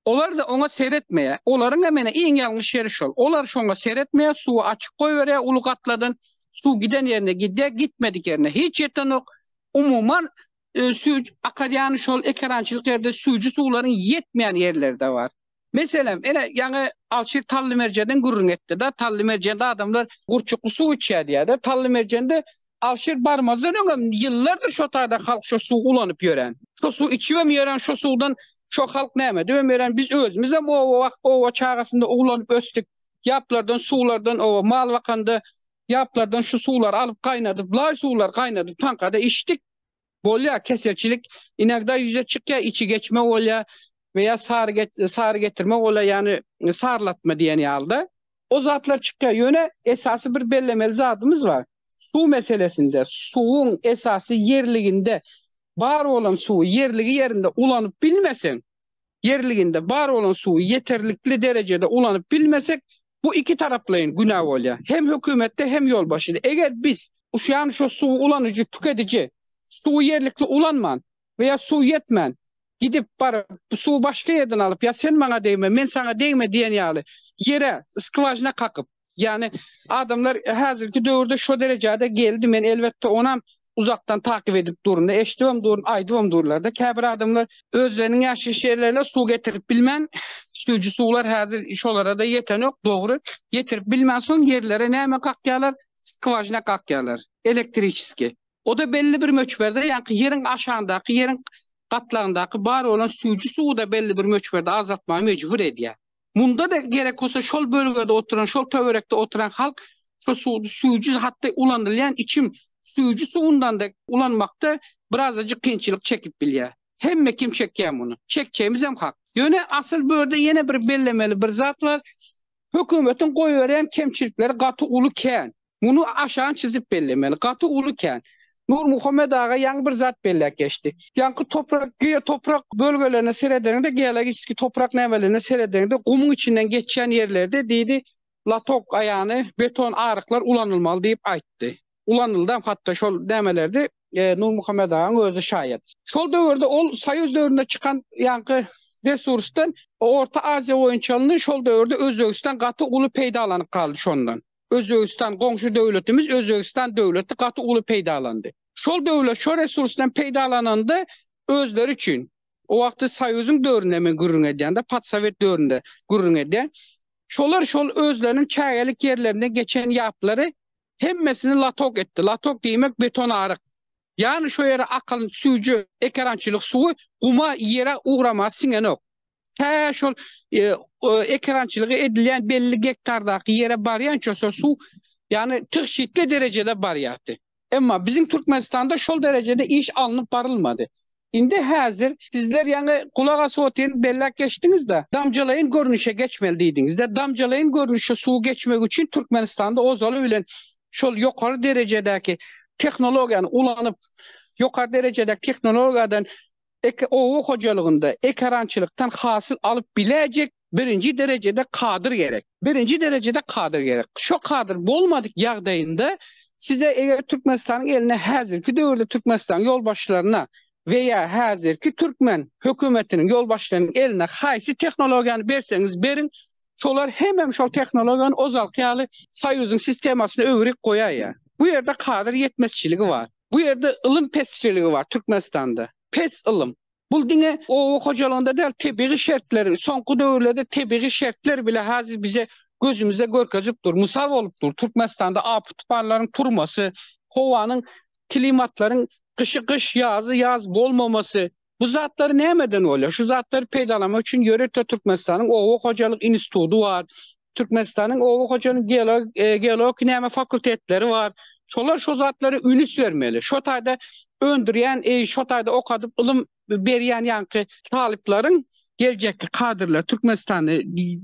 Olar da ona seyretmeye, onların hemen en yanlış yeri şol. Olar şuna seyretmeye, suyu açık koyvereye, uluk atladın, su giden yerine gidiyor, gitmedik yerine hiç yeten yok. Umuman akadyanı şol, ekarançılık yerde suyucu suların yetmeyen yerlerde var. Mesela yani Alşir Tallı Mercan'dan gurrun etti de, Tallı Mercan'da adamlar kurçuklu su içiyor diye de, Tallı Mercan'da Alşir barmazdan öngem, yıllardır şu tayda halk şu su ulanıp yören. Şu su içiyor mu yören, şu sudan şu halk neyme dövmeren biz özümüze o çağrısında ulanıp östük yaplardan, sulardan, o mal vakanda yaplardan şu sular alıp kaynadıp, lay sular kaynadıp tankada içtik. Bolya keserçilik inakda yüze çıkya içi geçme olya veya sarı getirme olya yani sarlatma diyen yalda. O zatlar çıkya yöne esası bir bellemeli zatımız var. Su meselesinde suun esası yerliginde var olan suyu yerligi yerinde ulanıp bilmesen, yerliginde var olan suyu yeterlikli derecede ulanıp bilmesek bu iki taraflayın günah olya. Hem hükümette hem yolbaşıda. Eğer biz şu suyu ulanıcı tüketici su yerlikli ulanman veya su yetmen gidip barıp su başka yerden alıp ya sen bana değme men sana değme diyen yağlı yere skvajına kakıp yani adamlar hazırki dövrde şu derecede geldi men elbette ona uzaktan takip edip durun eştiğim durun aydıvam durlarda kabir adamlar özlerinin yaşlı şeylerle su getirip bilmen suyucu sular hazır iş olara da yeten yok doğru getirip bilmen son yerlere neyme kakyalar skvajına kakyalar elektrikçiski. O da belli bir möçberde yani yerin aşağındaki yerin katlarındaki bar olan suyucu suyu da belli bir möçberde azaltmaya mecbur ediyor. Bunda da gerek olsa şol bölgede oturan, şol töverekte oturan halk şu suyucu hatta ulanılayan içim suyucu suyundan da ulanmakta birazcık kıyınçılık çekip biliyor. Hem kim çekeceğim bunu? Çekeceğimiz hem hak. Yöne asıl böyle yine bir bellemeli bir zat var. Hükümetin koyuveren kemçilikleri katı uluken. Bunu aşağı çizip bellemeli. Katı uluken. Nur Muhammed Ağa yan bir zat bellek geçti. Yankı toprak bölgelerine seyrederinde geolojik toprak nemelerine seyrederinde kumun içinden geçen yerlerde dedi latok ayağını beton ağırlıklar ulanılmalı deyip ayttı. Ulanıldı hatta şol demelerde Nur Muhammed Ağa'nın özü şayet. Şol dövrde ol Sayız dövründe çıkan yankı resurstan Orta Asya oyunçalının şol dövrde Özbekistan katı ulu peydalanıp kaldı şondan. Özbekistan komşu devletimiz Özbekistan devleti katı ulu peydalandı. Şol devlet şu resursdan peydalananda özleri için o vakti Sayız'ın dövründe mi gurrun ediyen de Patsovet dövründe gurrun ediyen şol özlerinin çayalik yerlerine geçen yapıları hemmesini latok etti. Latok demek beton ağırık. Yani şu yere akalın suyucu ekrançılık suyu kuma yere uğramaz singen yok. Şol ekrançılığı edilen belli hektardaki yere barayan çoğu su yani tıkşitli derecede barayattı. Ama bizim Türkmenistan'da şol derecede iş alınıp barılmadı. Indi hazır sizler yani kulak ası oteyin bellak geçtiniz de damcalayın görünüşe geçmeliydiniz de damcalayın görünüşe su geçmek için Türkmenistan'da o zalı öyle şol yukarı derecedeki teknolojiyanı ulanıp yukarı derecedeki teknolojiyadan o hocalığında ekrançılıktan hasıl alıp bilecek birinci derecede kadir gerek. Birinci derecede kadir gerek. Şu kadir olmadık yağdayında size eğer Türkmenistan'ın eline hazırki dövrde Türkmenistan yolbaşlarına veya hazırki Türkmen hükümetinin yolbaşlarının eline haysi teknolojiyanı verseniz verin şolar hemen şu teknolojiyanın ozalkıyalı Sayız'ın sistemasını övrük koyar ya. Bu yerde kadir yetmezçiliği var. Bu yerde ılım pesçiliği var Türkmenistan'da. Pes ılım. Bu dine o hocalığında değil tebiği şartları, sonku dövrlerde tebiği şartlar bile hazır bize gözümüze görkezip dur. Musal olup dur. Türkmenistan'da apıtparların turması, hovanın, klimatların kışı kış yazı yaz bolmaması. Bu zatları neyemeden oluyor? Şu zatları peydalamak için yörette Türkmenistan'ın Oğuk Hocalık İnstitütü var. Türkmenistan'ın Oğuk Hocalık Geolog Neme Fakültetleri var. Şolar şu zatları ünüs vermeli. Şotayda öndüren, şotayda okadıp ılım beriyen yankı taliplerin gelecek kadırlar, Türkmenistan'ı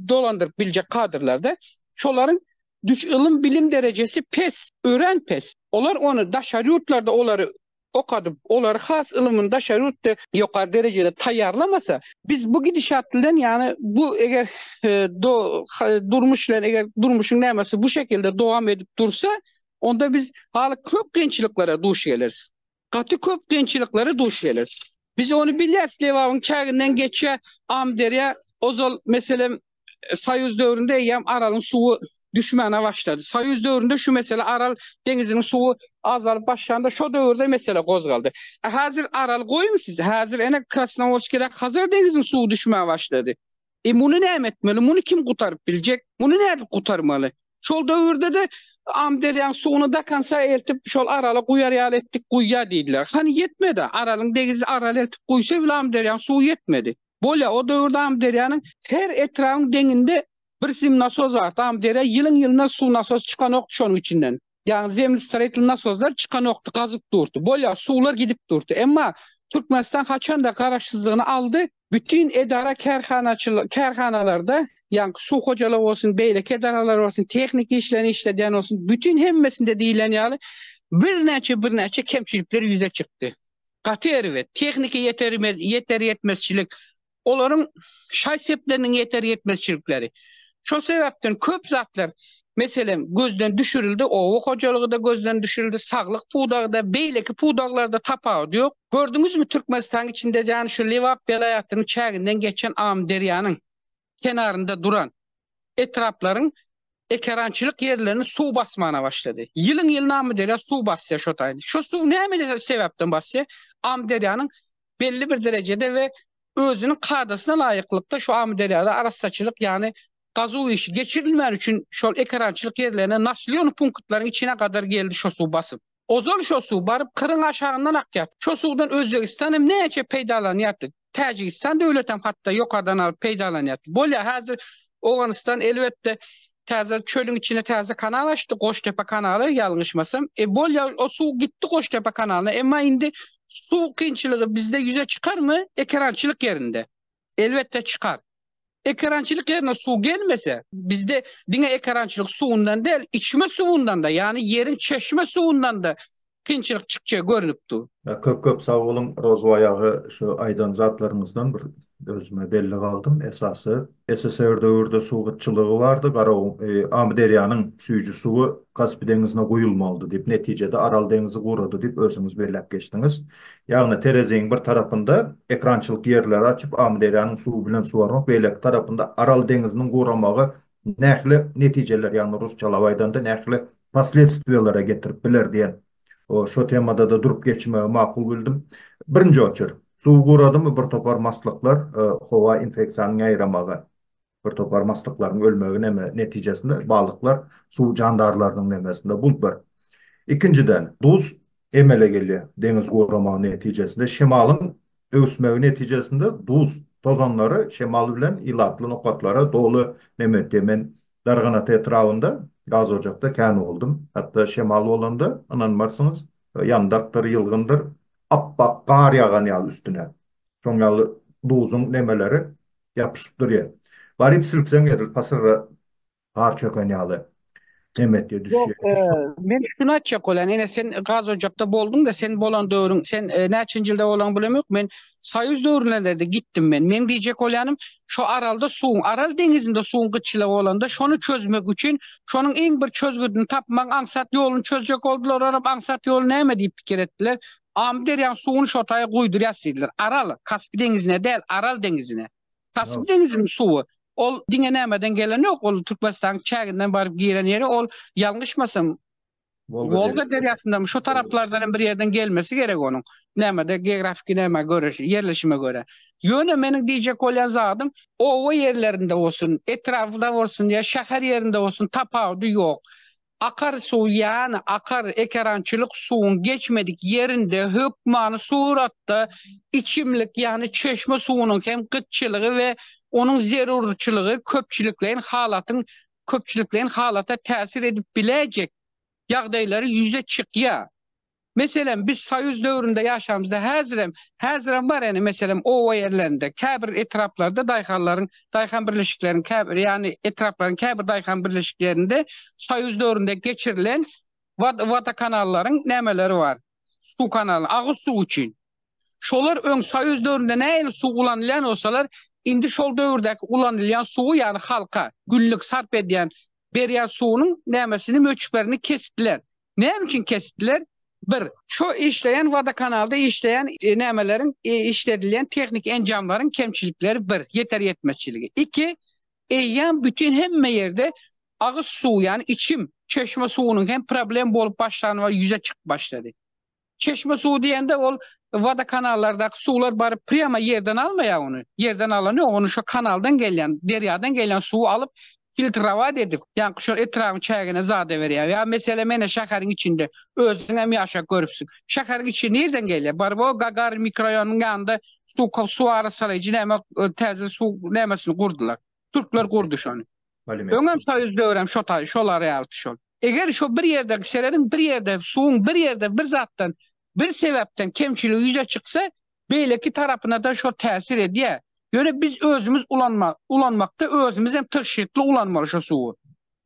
dolandırıp bilecek kadırlarda şoların ılım bilim derecesi pes, öğren pes. Olar onu daşarı yurtlarda oları okadıp, oları has ılımın daşarı yurtta yukarı derecede tayarlamasa biz bu gidişatlıdan yani bu eğer durmuşun neyemesi bu şekilde devam edip dursa onda biz hala köp gençliklere duş geliriz. Katı köp gençliklere duş geliriz. Biz onu biliyoruz. Levav'ın çağından geçe Amderya Ozol mesela Sayız dövründe yem Aral'ın suyu düşmene başladı. Sayız dövründe şu mesela Aral denizinin suyu azalıp başlandı. Şu dövrde mesela kozgaldı. Hazır Aral koyun siz. Hazır ene Krasnovodski'de Hazır denizin suyu düşmeye başladı. Bunu ne etmeli? Bunu kim kurtarıp bilecek? Bunu nerede kurtarmalı? Şol dövrde de Amderyan suyunu da kansa eltip şol Aral'a kuyar ettik kuyya dediler. Hani yetmedi. Aral'ın denizi Aral eltip kuysa bile Amderyan suyu yetmedi. Böyle o dövrde Amderyan'ın her etrafın deninde bir sim nasoz vardı. Amderya yılın yılına su nasoz çıkan oktu şunun içinden. Yani zemli straightin nasozlar çıkan nokta kazıp durdu. Bolya sular gidip durdu. Ama Türkmenistan haçan da karaşsızlığını aldı. Bütün edara kerhanalarda yani su hocalığı olsun, beylek edaralar olsun, teknik işlerini işleyen olsun, bütün hemmesinde deyilen yani bir neçe kemçilikleri yüze çıktı. Katı ve tekniki yeter yetmezçilik, onların şayseplerinin yeter yetmezçilikleri. Şu sebepten köp zatlar mesela gözden düşürüldü, ovu hocalığı da gözden düşürüldü, sağlık pudağı da, beyleki pudağlar da tapağı diyor. Gördünüz mü Türkmenistan içinde yani şu Levap velayetinin çağından geçen Am Derya'nın kenarında duran etrafların ekerançılık yerlerini su basmana başladı. Yılın Am Derya su basıyor şotaydı. Şu su ne mi sebepten basıyor? Am Derya'nın belli bir derecede ve özünün kadasına layıklıkta şu Am Derya'da arassaçılık yani gazı işi geçirilmen için şu ekerançılık yerlerine naslyon punktların içine kadar geldi şu su basıp. O zaman şu su barıp kırın aşağından akyat. Şu sudan Özbekistan'ım neyce peydalanıyattı. Tacikistan devletem hatta yukarıdan alıp peydalanıyattı. Bolya hazır Oğanistan elbette taze çölün içine taze kanal açtı. Koçtepe kanalı yanlışmasam. Bolya o su gitti Koçtepe kanalına. Ama indi su kıyınçılığı bizde yüze çıkar mı? Ekerançılık yerinde. Elbette çıkar. Ekrançılık yerine su gelmese bizde dine ekrançılık suundan değil içme suundan da yani yerin çeşme suundan da kıyınçılık çıkacağı görünüptü. Köp sağ olun Rozo ayağı şu aydan zatlarımızdan bir özüme belli kaldım. Esası SSR dövrde su kıtçılığı vardı. Am Derya'nın suyucu suyu Kaspı Denizi'ne koyulmalı deyip neticede Aral Denizi kurudu deyip özünüz belirlep geçtiniz. Yani terezeğin bir tarafında ekrançılık yerleri açıp Am Derya'nın suyu bilen suvarmak beylek tarafında Aral Denizi'nin kuramağı nähli neticeler yani Rusçalavaydan da nähli последствиялара getirip biler diyen o şu temada da durup geçmeye makul bildim. Birinci oçur. Su kuradı mı bir topar maslıklar hava infeksiyanın ayramağı. Bir topar maslıkların ölmeğine neticesinde balıklar su candarlarının nemesinde bulpar. İkinciden duz emele geliyor deniz kuramağı neticesinde. Şemalın ösmeği neticesinde duz tozanları şemal bilen ilatlı nokatlara dolu nemet demen darganat etrafında gaz ocakta kän oldum. Hatta şemal olanda ananmarsınız yandaktır yılgındır appak kar yağan yal üstüne. Şonyalı duzun nemeleri yapışıp duruyor. Varip sirksen edil pasırra kar çöken yalı. Nemet diye Yok, düşüyor. ben şunu açacak olan, yine sen gaz ocakta boldun da sen bolan doğrun, sen neçinci yılda olan bulam yok, ben Sayüz doğrunlarda gittim ben. Men diyecek olanım, şu Aralda suğun, Aral denizinde suğun gıççılığı olanda, şonu çözmek için, şonun en bir çözgüdünü tapmak, ansat yolunu çözecek oldular, orap ansat yolu neyme deyip fikir ettiler. Amderyan suğunu şotaya kuydur yazdılar. Aral, Kaspı denizine değil, Aral denizine. Kaspı Yok. denizinin suğu. Ol dinlenemeden gelen yok. Ol Türkmenistan çağından barıp giren yeri ol yanlışmasam Volga deryasında mı şu taraflardan bir yerden gelmesi gerek onun. Nemede geografik neme göre yerleşime göre. Yöne menin diyecek olan zadım o yerlerinde olsun, etrafında olsun ya şehir yerinde olsun tapağı yok. Akar su yani akar ekerançılık suyun geçmedik yerinde hükmanı suratta içimlik yani çeşme suyunun hem kıtçılığı ve onun zerurçılığı köpçülüklerin halata tesir edip bilecek yağdayları yüze çıkıyor. Mesela biz Sayüz dövründe yaşamımızda hazırem var yani mesela o yerlerinde kabir etraflarda dayhan birleşiklerin kabir yani etrafların kabir dayhan birleşiklerinde Sayüz dövründe geçirilen vata kanalların nemeleri var. Su kanalı, ağız su için. Şolar ön Sayüz dövründe neyle su kullanılan olsalar indi şol dövrdeki kullanılan suyu yani halka günlük sarf edilen beryan suunun nemesini möçüklerini kestiler. Ne için kestiler? Bir, şu işleyen vada kanalda işleyen nemelerin işledilen teknik encamların kemçilikleri bir, yeter yetmezçiliği. İki, yan bütün hemme yerde ağız su yani içim, çeşme suunun hem problem bolup başlanma yüze çık başladı. Çeşme suyu diyende ol vada kanallardaki sular bari priyama yerden almaya onu. Yerden alanı onu şu kanaldan gelen, deryadan gelen suyu alıp filtravad edip yani şu etrafın çayına zade veriyor. Ya mesela mene şekerin içinde özüne mi yaşa görüpsün. Şekerin içi nereden geliyor? Bari bu Gagarin mikrorayonunun yanında su arasılayıcı neme terzi su nemesini kurdular. Türkler kurdu şunu. Öngem sayız dövrem şolar realti şol. Eger şu bir yerde seredin bir yerde suğun bir yerde bir zattan bir sebepten kemçiliği yüze çıksa beyleki tarafına da şu tesir ediyor. Göre biz özümüz ulanmakta özümüz hem tırşitli ulanmalı şu suğu.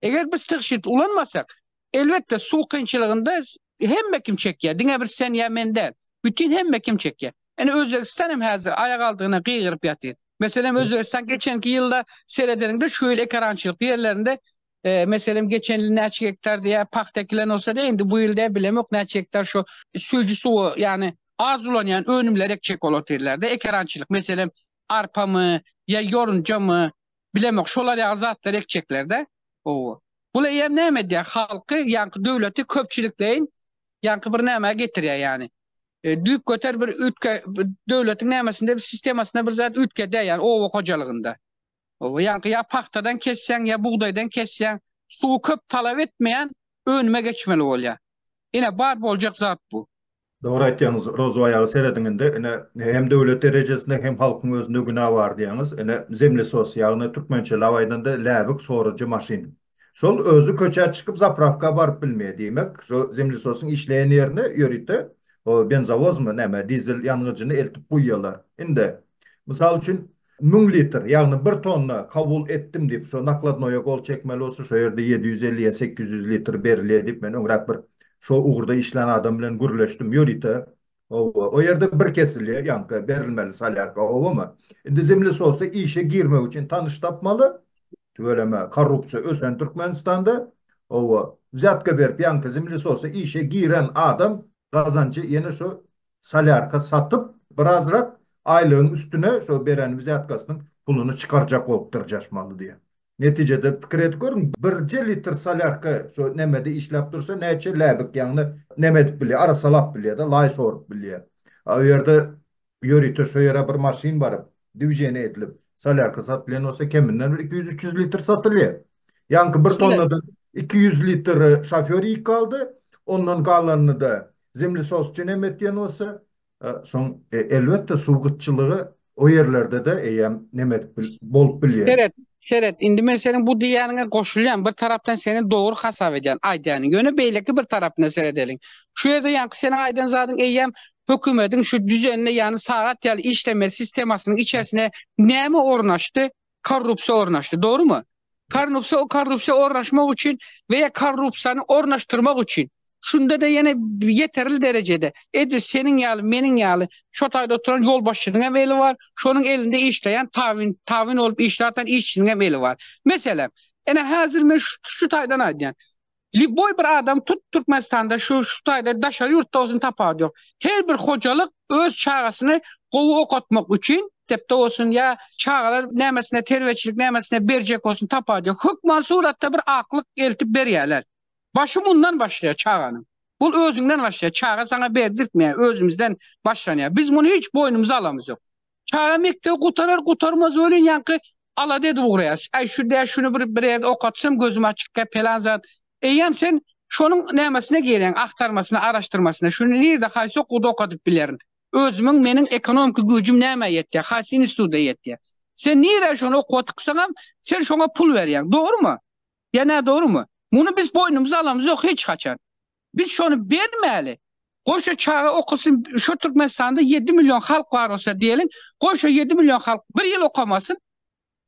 Eger biz tırşitli ulanmasak elbette su kıyınçılığında hem mekim çekiyor. Dine bir sen ya menden. Bütün hem mekim çekiyor. Yani Özbekistan hem hazır ayak aldığına kıygırıp yatıyor. Mesela Özbekistan geçenki yılda seyredeninde şöyle ekrançılık yerlerinde mesela geçen yıl neçe hektar diye paktekilen olsa da indi bu yılda bilem yok neçe hektar şu sülcü suyu yani az olan yani önümler ekçek olotirlerde ekrançılık mesela arpa mı ya yorunca mı bilem yok şolar ya zatlar ekçeklerde o. Bula yem näme diye halkı yankı devleti köpçülükleyin yankı bir näme getiriyor yani. Düp göter bir ütke devletin nämesinde bir sistemasında bir zat ütke de yani o hocalığında. O yankı ya paktadan kessen ya buğdaydan kessen suyu köp talep etmeyen önüme geçmeli oluyor. Yine bar olacak zat bu. Doğru aytýaňyz, Rozo ayağı seredinde hem döwlet derejesinde hem halkyň özünde günah bar diýäňiz. Zemle sosiýalyny türkmençe lawaýdanda läbik sorujy maşin. Şol özü köçä çykyp zapravka baryp bilmeýär diýmek. Şo zemle sosyň işleýän ýerine ýörite. O benzawozmy näme dizel ýangyrjyny eltip goýýarlar. Inde misal üçin 1000 litr ýagny 1 tonna kabul etdim diýip şo nakladnoýa gol çekmeli bolsa şo ýerde 750 800 litr berilýär diýip men öňrek bir şu uğurda işlen adam bilen gürleştim yörite. O yerde bir kesilye yankı berilmeli salyarka o mu? Indi zemlesi olsa işe girmek için tanış tapmalı. Tüveleme korrupsiya ösen Türkmenistan'da o zatka berip yankı zemlesi olsa işe giren adam kazancı yine şu salyarka satıp birazrak aylığın üstüne şu beren zatkasının pulunu çıkaracak olup tırcaşmalı diye. Neticede pikir et görün, 1 litr salyarka şu nemede işlep dursa neçe läbik ýagny nemet bilýär, ara salap bilýär da lay sorup bilýär. O ýerde ýörite şu ýere bir maşin baryp, divjene edilip salyarka satylýan bolsa keminden 200-300 litr satylýar. Ýanky 1 tonnadan 200 litr şoför ýykaldy, ondan galanny da zemli sosçu nemet diýen bolsa, soň elbetde suwgytçylygy o ýerlerde de eýem nemet bolup bilýär. Şeret, indi men senin bu diýanyňa goşulýan bir tarapdan seni dogry hasap edýän aýdýanyň ýöne beýleki bir tarapyna seredelim. Şu ýerde ýanky seni aýdan zadyň eýem hökümetiň şu düzenine ýani sagat ýaly işleme sistemasynyň içerisine näme ornaşdy? Korrupsiýa ornaşdy, dogrymy? Korrupsiýa ornaşmak üçin veya korrupsiýany ornaşdyrmak üçin şunda da yine yeterli derecede edil senin ýaly meniň ýaly şu taýda oturan yol başçynyň eli var, şonuň elinde işleýän tawin olup işlatan işçiniň eli var. Mesela ene hazır men şu taýdan aýdýan. Liboy bir adam Türkmenistanda şu taýda daşa ýurtda özüni tapadýar. Her bir hojalyk öz çağasyny gowy okatmak üçin tepde olsun ya çağalar nämesine terveçilik nämesine berjek olsun tapadýar. Hükman suratda bir aklyk eltip berýärler. Başı bundan başlıyor çağanın. Bu özünden başlıyor. Çağa sana berdirtmeýär, özümüzden başlanıyor. Biz bunu hiç boynumuza alamız yok. Çağa mekte kurtarmaz öyle yankı ala dedi buraya. Ay şurada şunu bir yerde okatsam gözüm açık falan zat. Eýem sen şonun nämesine gelen aktarmasına, araştırmasına şunu nerede haýsy okuda okadyp bilerin. Özümün meniň ekonomik gücüm näme ýetdi? Haýsy institutda ýetdi? Sen nerede şonu okutyksaňam sen şoňa pul berýän. Dogrymy? Ýa-na dogrymy? Bunu biz boynumuza alamız yok hiç kaçan. Biz şunu vermeli. Koşu çağı okusun şu Türkmenistan'da 7 milyon halk var olsa diyelim. Koşu 7 milyon halk bir yıl okumasın.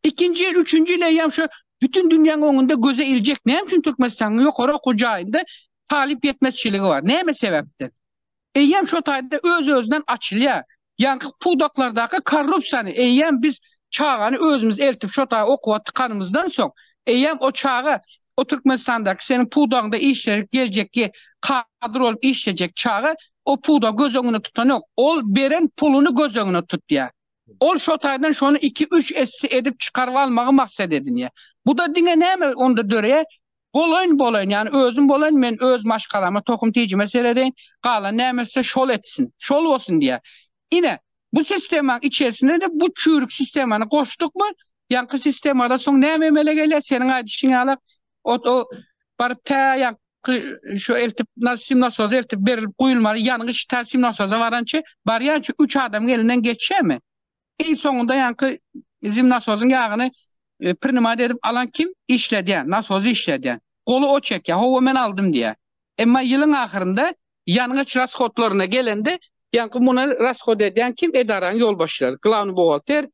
2. yıl, 3. yıl eyyam şu bütün dünyanın önünde göze ilecek. Ne için Türkmenistan'ın yok oraya kucağında talip yetmezçiliği var. Neyme sebepten? Eyyam şu tayda özünden açılıyor. Yani pudaklardaki korrupsiyanı eyyam biz çağını özümüz eltip şu tayda okuva tıkanımızdan son. Eyyam o çağı o Türkmenistan'daki senin pudağında işleyecek gelecek ki kadro olup işleyecek çağı o puda göz önüne tutan yok. Ol beren pulunu göz önüne tut ya. Ol şotaydan şonu 2-3 essi edip çıkarıp almağı maksat edin ya. Bu da dine neyme onda döreye? Bolayın yani özüm bolayın men öz maşkalama tokum tici meselelerin kalan neymişse şol etsin. Şol olsun diye. Yine bu sistemin içerisinde de bu çürük sistemini koştuk mu? Yankı sistemada son neyme geliyor senin adişini alıp o barıp ta şu eltip simnasoz eltip berilip koyulmalı yanlış ta simnasoza varançı baryançı 3 adam elinden geçer mi? En sonunda yankı simnasozun yağını pırnımada edip alan kim? İşlediyen, nasozu işlediyen. Kolu o çeker. Hova men aldım diye. Ama yılın ahırında yanıç rasxotlarına gelende yani buna rasxot eden kim? Edaran yolbaşları. Klavni buhalter,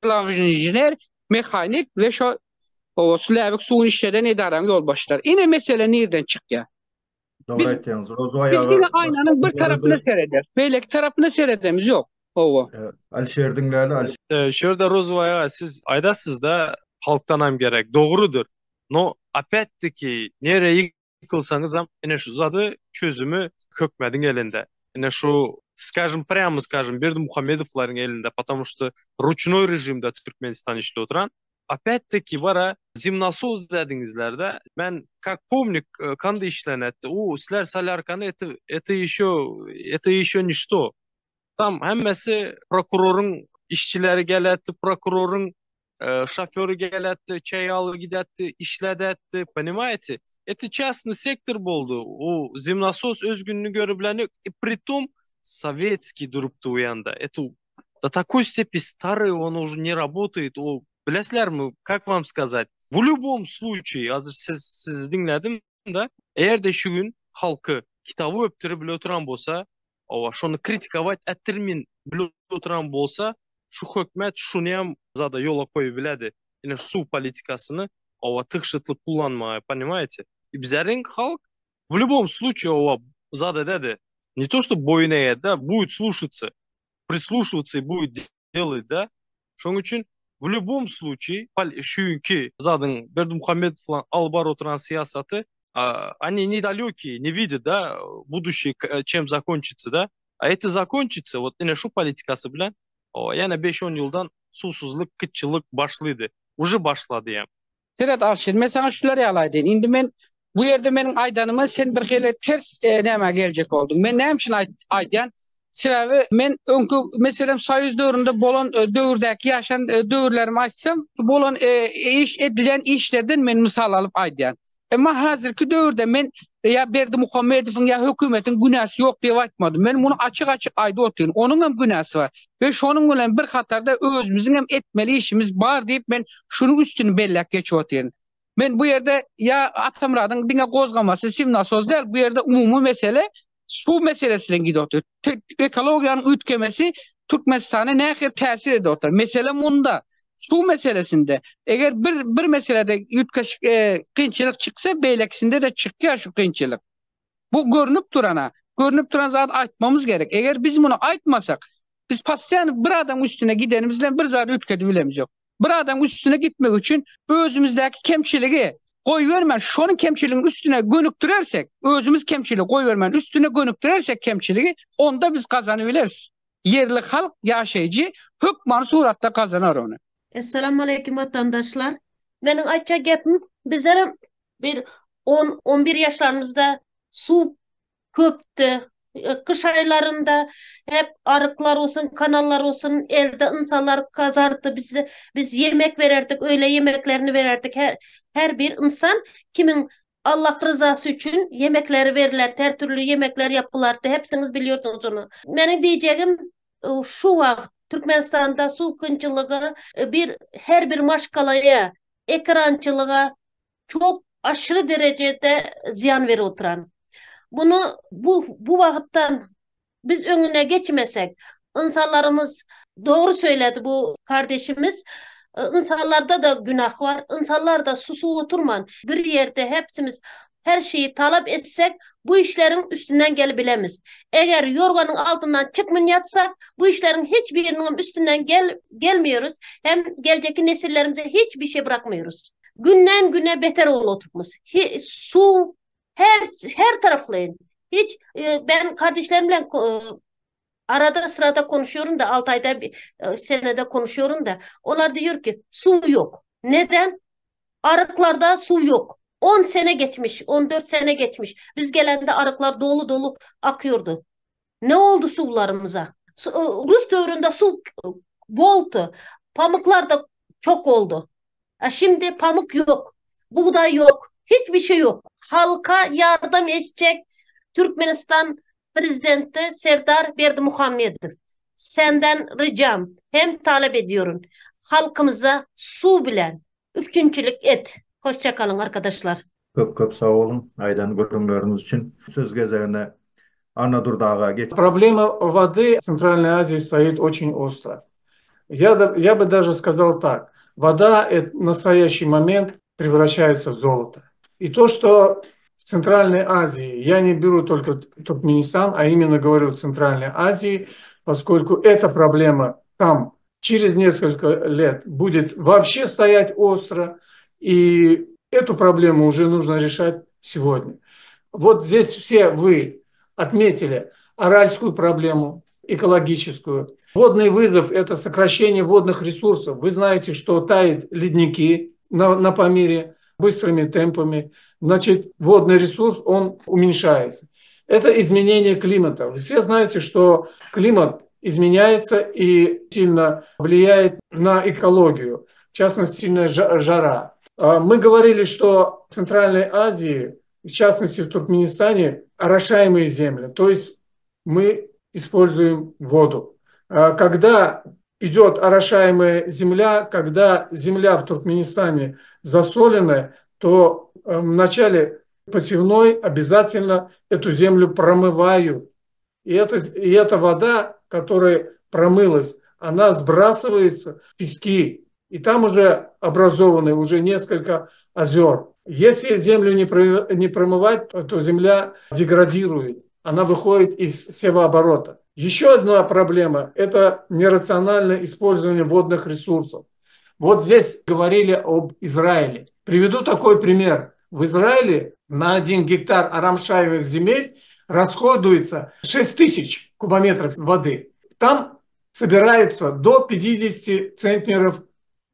klavni injiner, mekanik ve şu o Slavik suyun işleden edaran yolbaşları. Yine mesele nereden çıkıyor? Doğru Biz aytdınız. Rozu biz ayağı yine aynanın bir tarafını seyreder. Beylek tarafını seyredemiz yok. Hova. Alişer dinlerli. Şurada Rozvaya siz aydasız da halktan hem gerek. Doğrudur. No, опять-таки nereye yıkılsanız hem yine şu zadı çözümü kökmedin elinde. Yine şu прямо скажем, Berdimuhamedovların elinde, потому что ручной rejimde Türkmenistan işte oturan. Опять-таки vara zimnasoz dedinizlerde ben как помню kandı işlenetti. O sizler salarkanı это еще ничто. Tam hemmesi prokurorun işçileri geletti, prokurorun şoförü geletti, çay alı gidetti, işledetti, понимаете? Это частный сектор болду. O zimnasos özgünlüğü görebileni, притом советский duruptu o yanda. Это до такой степени старый, он уже не работает. O, bilesler mi? Как вам сказать? В любом случае, hazır siz dinledim de, eğer de şu gün halkı kitabı öptürüp bile oturan bolsa, ova şonu kritikować ettirmin bile oturan bolsa, şu hökmet şunu hem zada yola koyu biledi. Yine su politikasını ova tıkşıtlı kullanmaya, понимаете? И bizlerin halk в любом случае ова zada dedi. Не то, что boyun eğer de, будет слушаться, прислушиваться и будет делать, да? Şunun için в любом случае, şu ki zadın Berdimuhamedov albar oturan siyasatı, они недалекие, не видят, да, будущее, чем закончится, да, а это закончится, вот yine şu politikası bilen, yani 5-10 yıldan susuzluk, kıtçılık başladı. Уже başladı yani. Serhat Alşir, mesela şuları yalaydıyn. Indi men bu yerde benim aydanıma sen bir hele ters näme gelecek oldun. Men näme için aydan? Sebebi men önkü meselem Soyuz dövründe bolan dövrdäki yaşan dövrlerimi açsam, bolan iş edilen işlerden men misal alıp aydan. Ama hazırki dövrde men ya Berdimuhamedov'un ya hükümetin günahı yok diye aytmadım. Men bunu açık ayda oturuyorum. Onun hem günahı var. Ve şunun bilen bir hatarda özümüzün hem etmeli işimiz var deyip ben şunun üstünü bellek geçip oturuyorum. Ben bu yerde ya Atamrad'ın dine kozgaması simnasoz değil. Bu yerde umumi mesele su meselesiyle gidiyor. Ekologiyanın ütkemesi Türkmenistan'a ne kadar tesir ediyor. Mesele bunda. Su meselesinde eğer bir meselede yutkaş kıyınçılık çıksa beylekisinde de çıkıyor şu kıyınçılık. Bu görünüp duran zaten aytmamız gerek. Eğer biz bunu aytmasak biz pastayan bir adam üstüne gidenimizle bir zaten ütkedilemiz yok. Bir adam üstüne gitmek için özümüzdeki kemçiliği koy vermen, şunun kemçiliğin üstüne gönüktürersek, özümüz kemçiliği koy vermen üstüne gönüktürersek kemçiliği onda biz kazanabiliriz. Yerli halk yaşayıcı hükman suratta kazanır onu. Esselamu aleyküm vatandaşlar. Benim aytça gepim bizlerim bir 10-11 yaşlarımızda su köptü. Kış aylarında hep arıklar olsun, kanallar olsun, elde insanlar kazardı. Biz yemek verirdik, öyle yemeklerini verirdik. Her bir insan kimin Allah rızası için yemekleri verirler, her türlü yemekler yapılardı. Hepsiniz biliyorsunuz onu. Benim diyeceğim şu vakt Türkmenistan'da su kınçılığı her bir maşkalaya, ekrançılığa çok aşırı derecede ziyan veri oturan. Bunu bu vakitten biz önüne geçmesek, insanlarımız doğru söyledi bu kardeşimiz. İnsanlarda da günah var. İnsanlar da susu oturman. Bir yerde hepimiz her şeyi talep etsek bu işlerin üstünden gelebiliriz. Eğer yorganın altından çıkmın yatsak bu işlerin hiçbirinin üstünden gelmiyoruz. Hem gelecek nesillerimize hiçbir şey bırakmıyoruz. Günden güne beter oturmuş. Su her taraflayın. Hiç ben kardeşlerimle arada sırada konuşuyorum da 6 ayda bir senede konuşuyorum da onlar diyor ki su yok. Neden? Arıklarda su yok. 10 sene geçmiş, 14 sene geçmiş. Biz gelende arıklar dolu dolu akıyordu. Ne oldu sularımıza? Rus dövründe su boldu. Pamuklar da çok oldu. Şimdi pamuk yok. Buğday yok. Hiçbir şey yok. Halka yardım edecek Türkmenistan Prezidenti Serdar Berdimuhamedov. Senden ricam hem talep ediyorum. Halkımıza su bilen üçüncülük et. Hoşça kalın arkadaşlar. Köp köp sağ olun aydan görüşleriniz için. Söz gezegine Anna Durdağa geç. Проблема воды в Центральной Азии стоит очень остро. Я бы даже сказал так. Вода в настоящий момент превращается в золото. И то, что в Центральной Азии, я не беру только Туркменистан, а именно говорю Центральной Азии, поскольку эта проблема там через несколько лет будет вообще стоять остро, и эту проблему уже нужно решать сегодня. Вот здесь все вы отметили аральскую проблему, экологическую. Водный вызов – это сокращение водных ресурсов. Вы знаете, что тают ледники на Памире быстрыми темпами. Значит, водный ресурс, он уменьшается. Это изменение климата. Вы все знаете, что климат изменяется и сильно влияет на экологию. В частности, сильная жара. Мы говорили, что в Центральной Азии, в частности в Туркменистане, орошаемые земли. То есть мы используем воду. Когда идет орошаемая земля, когда земля в Туркменистане засоленная, то в начале посевной обязательно эту землю промывают. И эта вода, которая промылась, она сбрасывается в пески. И там уже образованы уже несколько озер. Если землю не промывать, то земля деградирует. Она выходит из севооборота. Еще одна проблема – это нерациональное использование водных ресурсов. Вот здесь говорили об Израиле. Приведу такой пример. В Израиле на 1 гектар арамшаевых земель расходуется 6 тысяч кубометров воды. Там собирается до 50 центнеров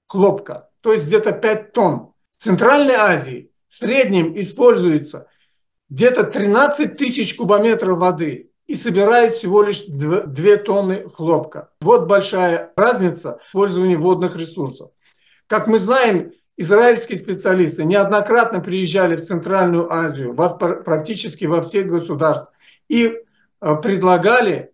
хлопка, то есть где-то 5 тонн. В Центральной Азии в среднем используется где-то 13 тысяч кубометров воды и собирают всего лишь 2 тонны хлопка. Вот большая разница в использовании водных ресурсов. Как мы знаем, израильские специалисты неоднократно приезжали в Центральную Азию, практически во всех государствах, и предлагали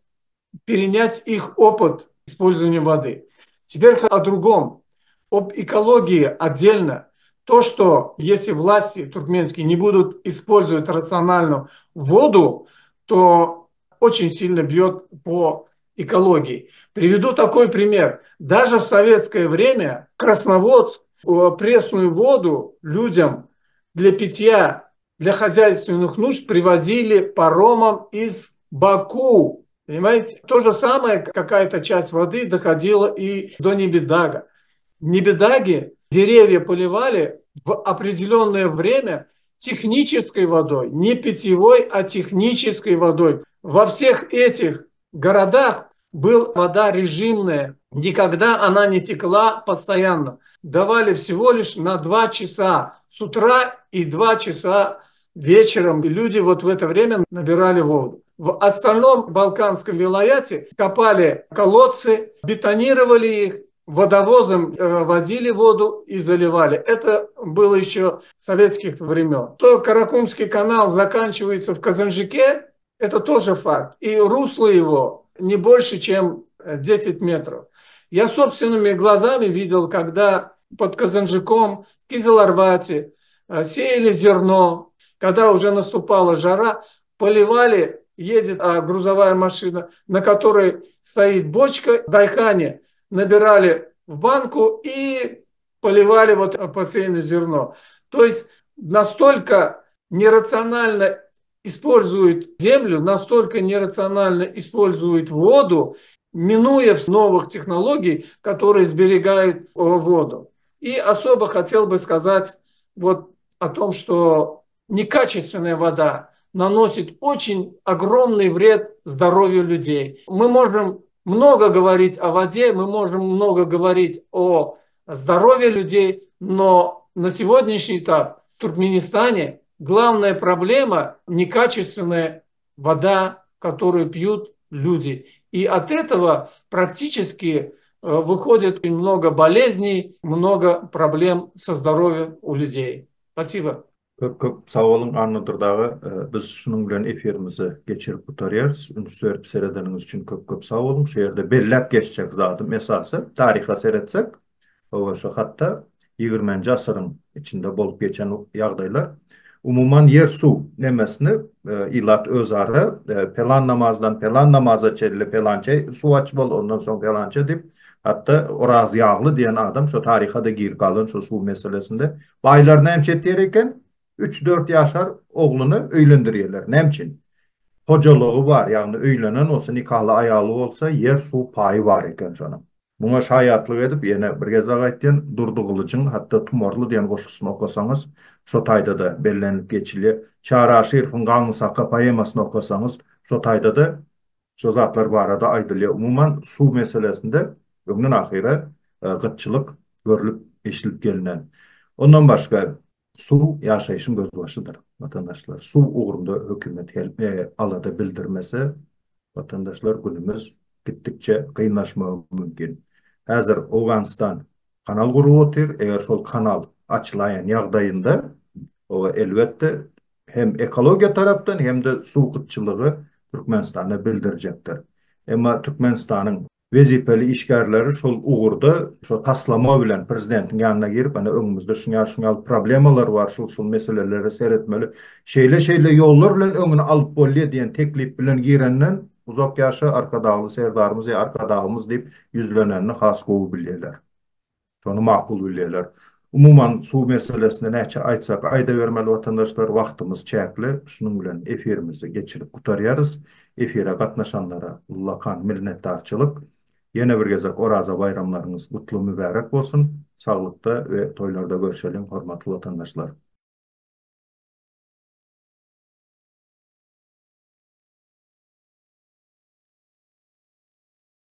перенять их опыт использования воды. Теперь о другом, об экологии отдельно. То, что если власти туркменские не будут использовать рациональную воду, то очень сильно бьет по экологии. Приведу такой пример. Даже в советское время Красноводск пресную воду людям для питья, для хозяйственных нужд привозили паромом из Баку. Понимаете? То же самое, какая-то часть воды доходила и до Небедага. В Небедаге деревья поливали в определенное время технической водой, не питьевой, а технической водой. Во всех этих городах была вода режимная, никогда она не текла постоянно. Давали всего лишь на 2 часа с утра и 2 часа вечером. И люди вот в это время набирали воду. В остальном Балканском вилаяте копали колодцы, бетонировали их, водовозом возили воду и заливали. Это было еще советских времен. То Каракумский канал заканчивается в Казанжике, это тоже факт. И русло его не больше, чем 10 метров. Я собственными глазами видел, когда под Казанжиком, в Кизиларвате сеяли зерно, когда уже наступала жара, поливали, едет грузовая машина, на которой стоит бочка, дайхане, набирали в банку и поливали вот посеянное зерно. То есть настолько нерационально используют землю, настолько нерационально используют воду, минуя новых технологий, которые сберегают воду. И особо хотел бы сказать вот о том, что некачественная вода наносит очень огромный вред здоровью людей. Мы можем много говорить о воде, мы можем много говорить о здоровье людей, но на сегодняшний этап в Туркменистане главная проблема – некачественная вода, которую пьют люди. И от этого практически выходит очень много болезней, много проблем со здоровьем у людей. Спасибо. Köp sağ olun Anna Durdağı. Biz şunun bilen efirimizi geçirip tutarıyarız. Ünsörüp seyredeniniz için köp sağ olun. Şu yerde bellep geçecek zaten esası. Tariha seyretsek, hatta 20. asırın içinde bolup geçen ýagdaýlar umuman yer su nemesini ilat özarı pelan namazdan pelan namaza çelli pelançe su açmalı ondan sonra pelançe dip hatta oraz yağlı diyen adam şu tarihada gir kalın şu su meselesinde baylarına hemşet diyereken 3-4 yaşar oğlunu öylendiriyorlar. Nemçin? Hocalığı var yani öylenen olsa nikahlı ayalı olsa yer su payı var eken sana. Buna şayatlık edip yine bir kez ağaytken Durdu Kılıç'ın hatta Tumorlu diyen koşkusunu okusanız şu tayda da bellenip geçili. Çağraşı İrfin Kanlısa poemasını okusanız şu tayda da şu zatlar bu arada aydılıyor. Umuman su meselesinde ömrün ahire gıtçılık görülüp eşilip gelinen. Ondan başka su yaşayışın göz başıdır vatandaşlar. Su uğrunda hükümet alada bildirmesi vatandaşlar günümüz gittikçe kıyınlaşmağı mümkün. Hazır Afganistan kanal kurup otur. Eğer şol kanal açılayan yağdayında o elbette hem ekologiya taraftan hem de su kıtçılığı Türkmenistan'a bildirecektir. Ama Türkmenistan'ın vezifeli işgärleri şol uğurda şu taslama bilen prezidentin yanına girip hani önümüzde şunyal problemalar var şu meseleleri seyretmeli. Şeyle yollar bilen önüne alıp bolliye diyen teklif bilen girenden uzak yaşa arkadağlı serdarımız ya arkadağımız deyip yüzlenenini has kovu bilirler. Şonu makul bilirler. Umuman su meselesinde näçe aytsak ayda vermeli vatandaşlar vaktimiz çäkli. Şunun bilen efirimizi geçirip kutarýarys. Efire gatnaşanlara ullakan minnetdarçylyk. Yine bir gezek Oraza bayramlarınız kutlu mübarek olsun. Sağlıkta ve toylarda görüşelim hormatly vatandaşlar.